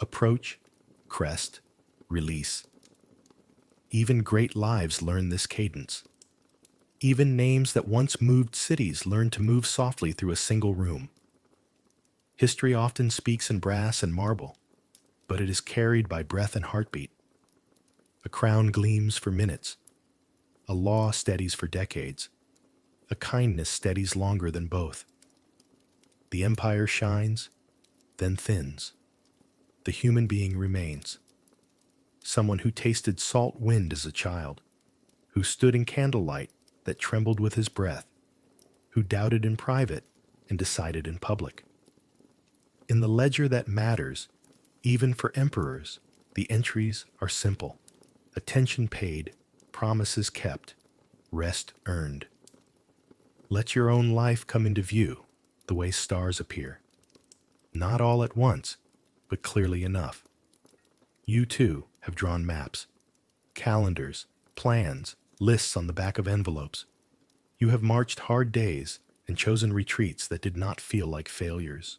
Approach, crest, release. Even great lives learn this cadence. Even names that once moved cities learn to move softly through a single room. History often speaks in brass and marble, but it is carried by breath and heartbeat. A crown gleams for minutes. A law steadies for decades. A kindness steadies longer than both. The empire shines, then thins. The human being remains. Someone who tasted salt wind as a child, who stood in candlelight that trembled with his breath, who doubted in private and decided in public. In the ledger that matters, even for emperors, the entries are simple. Attention paid, promises kept, rest earned. Let your own life come into view the way stars appear. Not all at once, but clearly enough. You too have drawn maps, calendars, plans, lists on the back of envelopes. You have marched hard days and chosen retreats that did not feel like failures,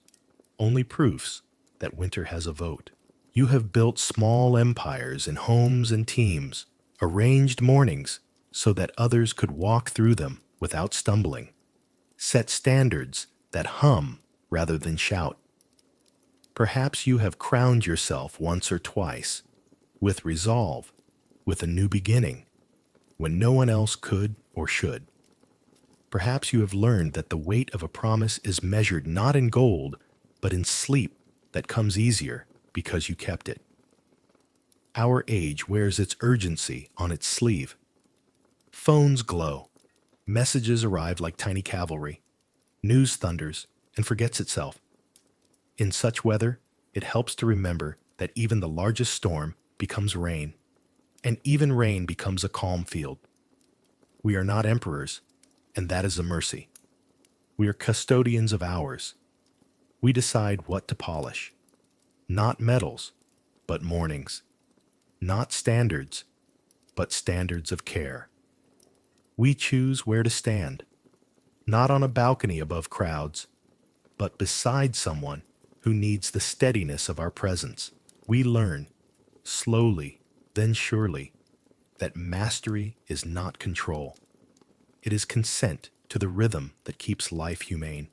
only proofs that winter has a vote. You have built small empires in homes and teams, arranged mornings so that others could walk through them without stumbling, set standards that hum rather than shout. Perhaps you have crowned yourself once or twice, with resolve, with a new beginning, when no one else could or should. Perhaps you have learned that the weight of a promise is measured not in gold, but in sleep that comes easier because you kept it. Our age wears its urgency on its sleeve. Phones glow. Messages arrive like tiny cavalry. News thunders and forgets itself. In such weather, it helps to remember that even the largest storm becomes rain, and even rain becomes a calm field. We are not emperors, and that is a mercy. We are custodians of hours. We decide what to polish. Not medals, but mornings. Not standards, but standards of care. We choose where to stand, not on a balcony above crowds, but beside someone who needs the steadiness of our presence. We learn slowly, then surely, that mastery is not control. It is consent to the rhythm that keeps life humane.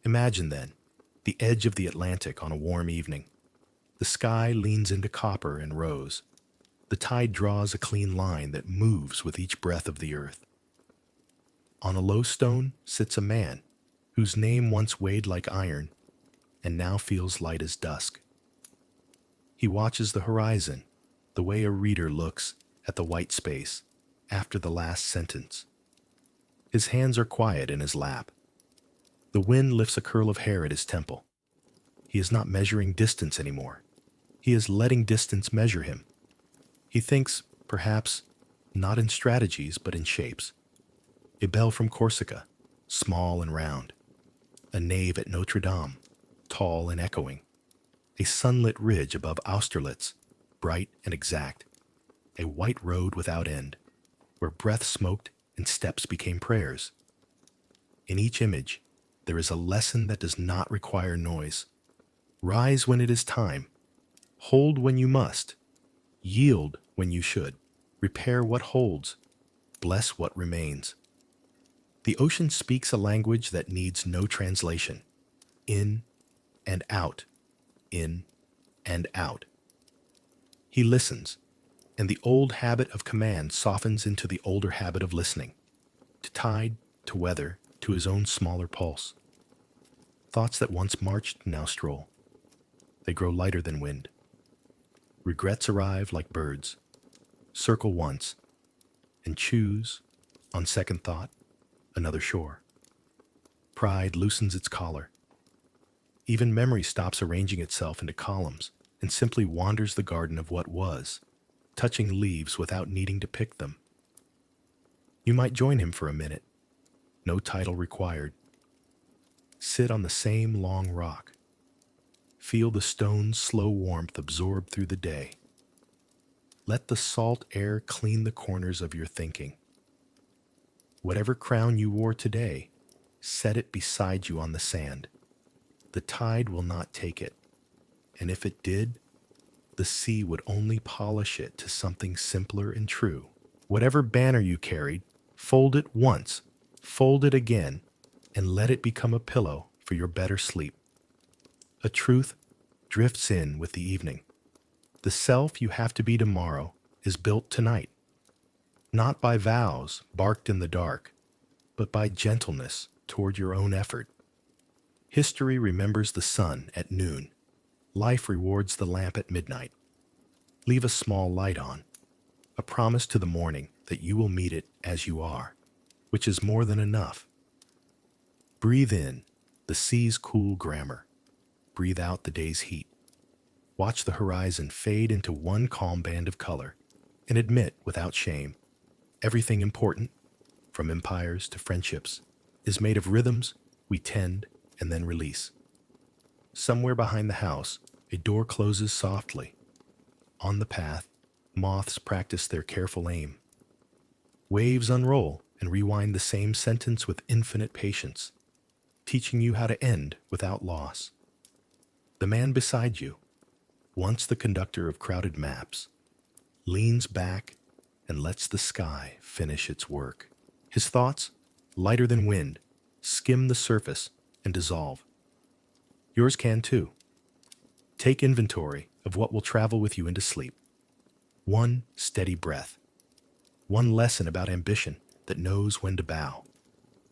Imagine, then, the edge of the Atlantic on a warm evening. The sky leans into copper and rose. The tide draws a clean line that moves with each breath of the earth. On a low stone sits a man whose name once weighed like iron and now feels light as dusk. He watches the horizon the way a reader looks at the white space after the last sentence. His hands are quiet in his lap. The wind lifts a curl of hair at his temple. He is not measuring distance anymore. He is letting distance measure him. He thinks, perhaps, not in strategies but in shapes. A bell from Corsica, small and round. A nave at Notre Dame, tall and echoing. A sunlit ridge above Austerlitz, bright and exact. A white road without end, where breath smoked and steps became prayers. In each image, there is a lesson that does not require noise. Rise when it is time. Hold when you must. Yield when you should. Repair what holds. Bless what remains. The ocean speaks a language that needs no translation. In and out. In and out. He listens, and the old habit of command softens into the older habit of listening. To tide, to weather, to his own smaller pulse. Thoughts that once marched now stroll. They grow lighter than wind. Regrets arrive like birds. Circle once, and choose, on second thought, another shore. Pride loosens its collar. Even memory stops arranging itself into columns and simply wanders the garden of what was, touching leaves without needing to pick them. You might join him for a minute. No title required. Sit on the same long rock. Feel the stone's slow warmth absorb through the day. Let the salt air clean the corners of your thinking. Whatever crown you wore today, set it beside you on the sand. The tide will not take it, and if it did, the sea would only polish it to something simpler and true. Whatever banner you carried, fold it once, fold it again, and let it become a pillow for your better sleep. A truth drifts in with the evening. The self you have to be tomorrow is built tonight, not by vows barked in the dark, but by gentleness toward your own effort. History remembers the sun at noon. Life rewards the lamp at midnight. Leave a small light on, a promise to the morning that you will meet it as you are, which is more than enough. Breathe in the sea's cool grammar. Breathe out the day's heat. Watch the horizon fade into one calm band of color, and admit without shame, everything important, from empires to friendships, is made of rhythms we tend and then release. Somewhere behind the house, a door closes softly. On the path, moths practice their careful aim. Waves unroll and rewind the same sentence with infinite patience, teaching you how to end without loss. The man beside you, once the conductor of crowded maps, leans back and lets the sky finish its work. His thoughts, lighter than wind, skim the surface and dissolve. Yours can too. Take inventory of what will travel with you into sleep. One steady breath. One lesson about ambition that knows when to bow.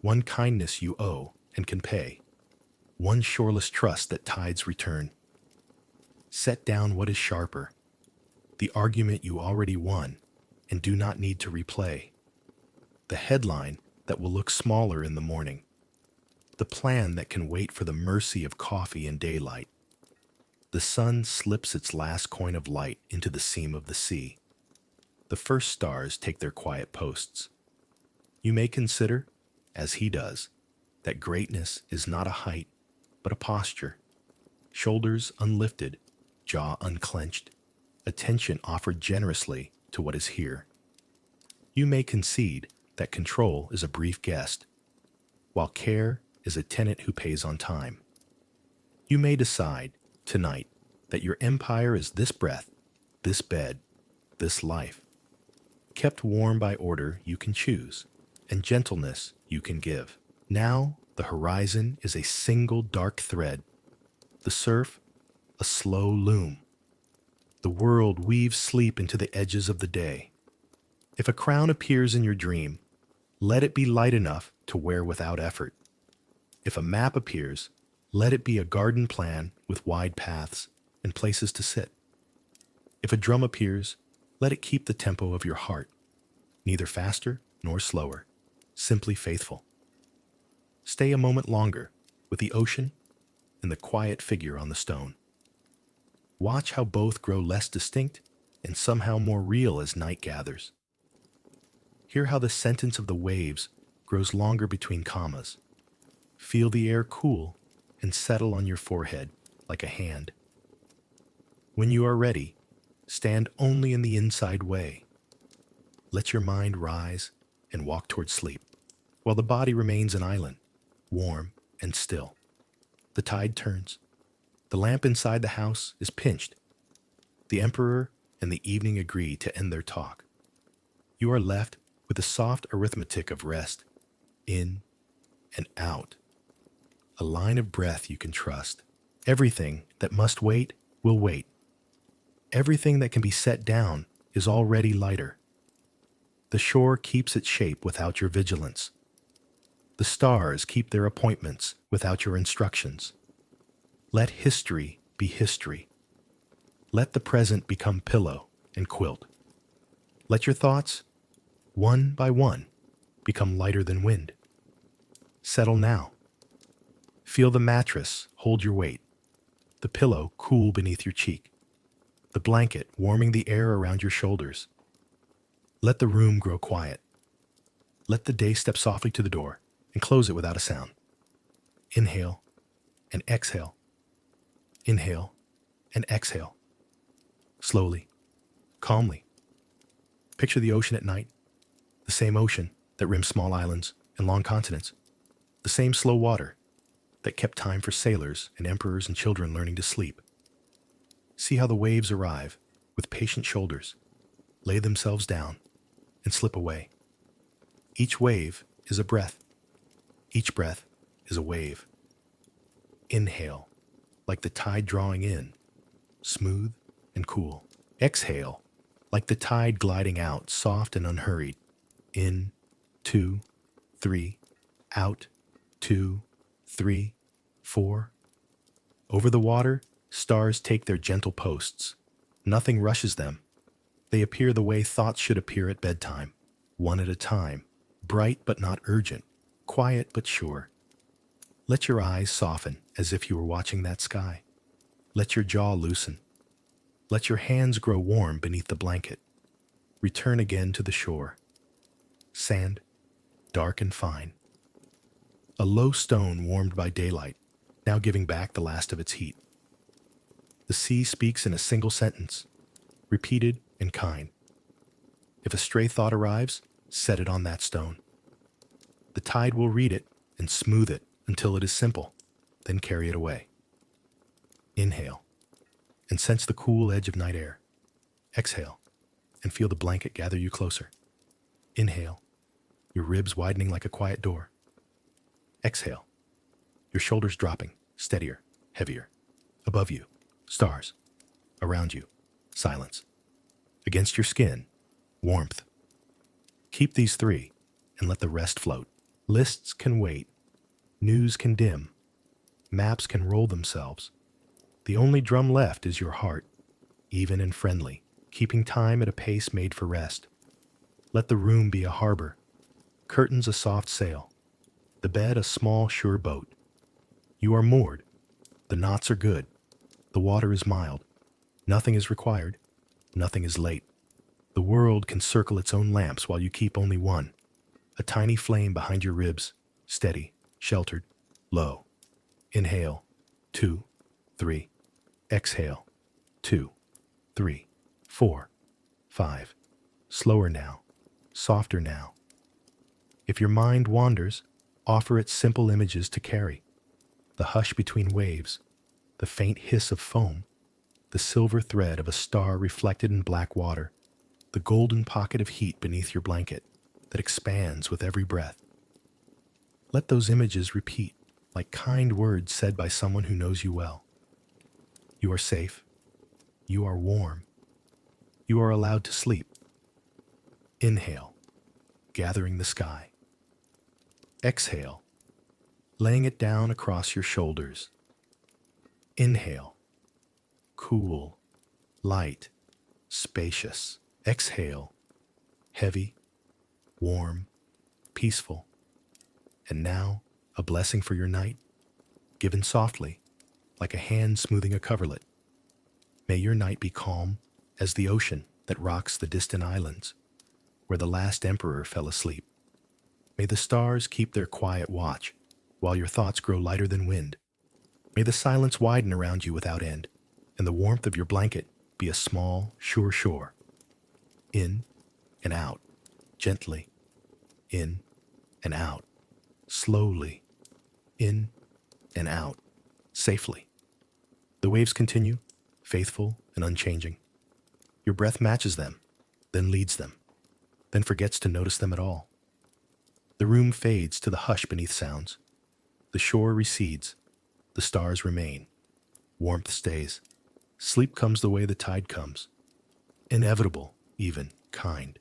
One kindness you owe and can pay. One shoreless trust that tides return. Set down what is sharper, the argument you already won and do not need to replay. The headline that will look smaller in the morning. The plan that can wait for the mercy of coffee and daylight. The sun slips its last coin of light into the seam of the sea. The first stars take their quiet posts. You may consider, as he does, that greatness is not a height, but a posture. Shoulders unlifted, jaw unclenched, attention offered generously to what is here. You may concede that control is a brief guest, while care is a tenant who pays on time. You may decide, tonight, that your empire is this breath, this bed, this life, kept warm by order you can choose, and gentleness you can give. Now, the horizon is a single dark thread, the surf a slow loom. The world weaves sleep into the edges of the day. If a crown appears in your dream, let it be light enough to wear without effort. If a map appears, let it be a garden plan with wide paths and places to sit. If a drum appears, let it keep the tempo of your heart, neither faster nor slower, simply faithful. Stay a moment longer with the ocean and the quiet figure on the stone. Watch how both grow less distinct and somehow more real as night gathers. Hear how the sentence of the waves grows longer between commas. Feel the air cool and settle on your forehead like a hand. When you are ready, stand only in the inside way. Let your mind rise and walk toward sleep, while the body remains an island, warm and still. The tide turns. The lamp inside the house is pinched. The emperor and the evening agree to end their talk. You are left with a soft arithmetic of rest, in and out. A line of breath you can trust. Everything that must wait will wait. Everything that can be set down is already lighter. The shore keeps its shape without your vigilance. The stars keep their appointments without your instructions. Let history be history. Let the present become pillow and quilt. Let your thoughts, one by one, become lighter than wind. Settle now. Feel the mattress hold your weight, the pillow cool beneath your cheek, the blanket warming the air around your shoulders. Let the room grow quiet. Let the day step softly to the door and close it without a sound. Inhale and exhale. Inhale and exhale. Slowly, calmly. Picture the ocean at night, the same ocean that rims small islands and long continents, the same slow water that kept time for sailors and emperors and children learning to sleep. See how the waves arrive with patient shoulders, lay themselves down, and slip away. Each wave is a breath. Each breath is a wave. Inhale, like the tide drawing in, smooth and cool. Exhale, like the tide gliding out, soft and unhurried. In, 2, 3, out, 2, 3, 4. Over the water, stars take their gentle posts. Nothing rushes them. They appear the way thoughts should appear at bedtime, one at a time, bright but not urgent, quiet but sure. Let your eyes soften as if you were watching that sky. Let your jaw loosen. Let your hands grow warm beneath the blanket. Return again to the shore. Sand, dark and fine. A low stone warmed by daylight, now giving back the last of its heat. The sea speaks in a single sentence, repeated and kind. If a stray thought arrives, set it on that stone. The tide will read it and smooth it until it is simple, then carry it away. Inhale, and sense the cool edge of night air. Exhale, and feel the blanket gather you closer. Inhale, your ribs widening like a quiet door. Exhale, your shoulders dropping, steadier, heavier. Above you, stars. Around you, silence. Against your skin, warmth. Keep these three, and let the rest float. Lists can wait. News can dim. Maps can roll themselves. The only drum left is your heart, even and friendly, keeping time at a pace made for rest. Let the room be a harbor, curtains a soft sail, the bed a small, sure boat. You are moored. The knots are good. The water is mild. Nothing is required. Nothing is late. The world can circle its own lamps while you keep only one, a tiny flame behind your ribs, steady, sheltered, low. Inhale, 2, 3. Exhale, 2, 3, 4, 5. Slower now, softer now. If your mind wanders, offer it simple images to carry. The hush between waves, the faint hiss of foam, the the silver thread of a star reflected in black water, the golden pocket of heat beneath your blanket that expands with every breath. Let those images repeat like kind words said by someone who knows you well. You are safe. You are warm. You are allowed to sleep. Inhale, gathering the sky. Exhale, laying it down across your shoulders. Inhale, cool, light, spacious. Exhale, heavy, warm, peaceful. And now, a blessing for your night, given softly, like a hand smoothing a coverlet. May your night be calm as the ocean that rocks the distant islands, where the last emperor fell asleep. May the stars keep their quiet watch, while your thoughts grow lighter than wind. May the silence widen around you without end, and the warmth of your blanket be a small, sure shore. In and out, gently. In and out, slowly. In and out, safely. The waves continue, faithful and unchanging. Your breath matches them, then leads them, then forgets to notice them at all. The room fades to the hush beneath sounds. The shore recedes. The stars remain. Warmth stays. Sleep comes the way the tide comes. Inevitable, even, kind.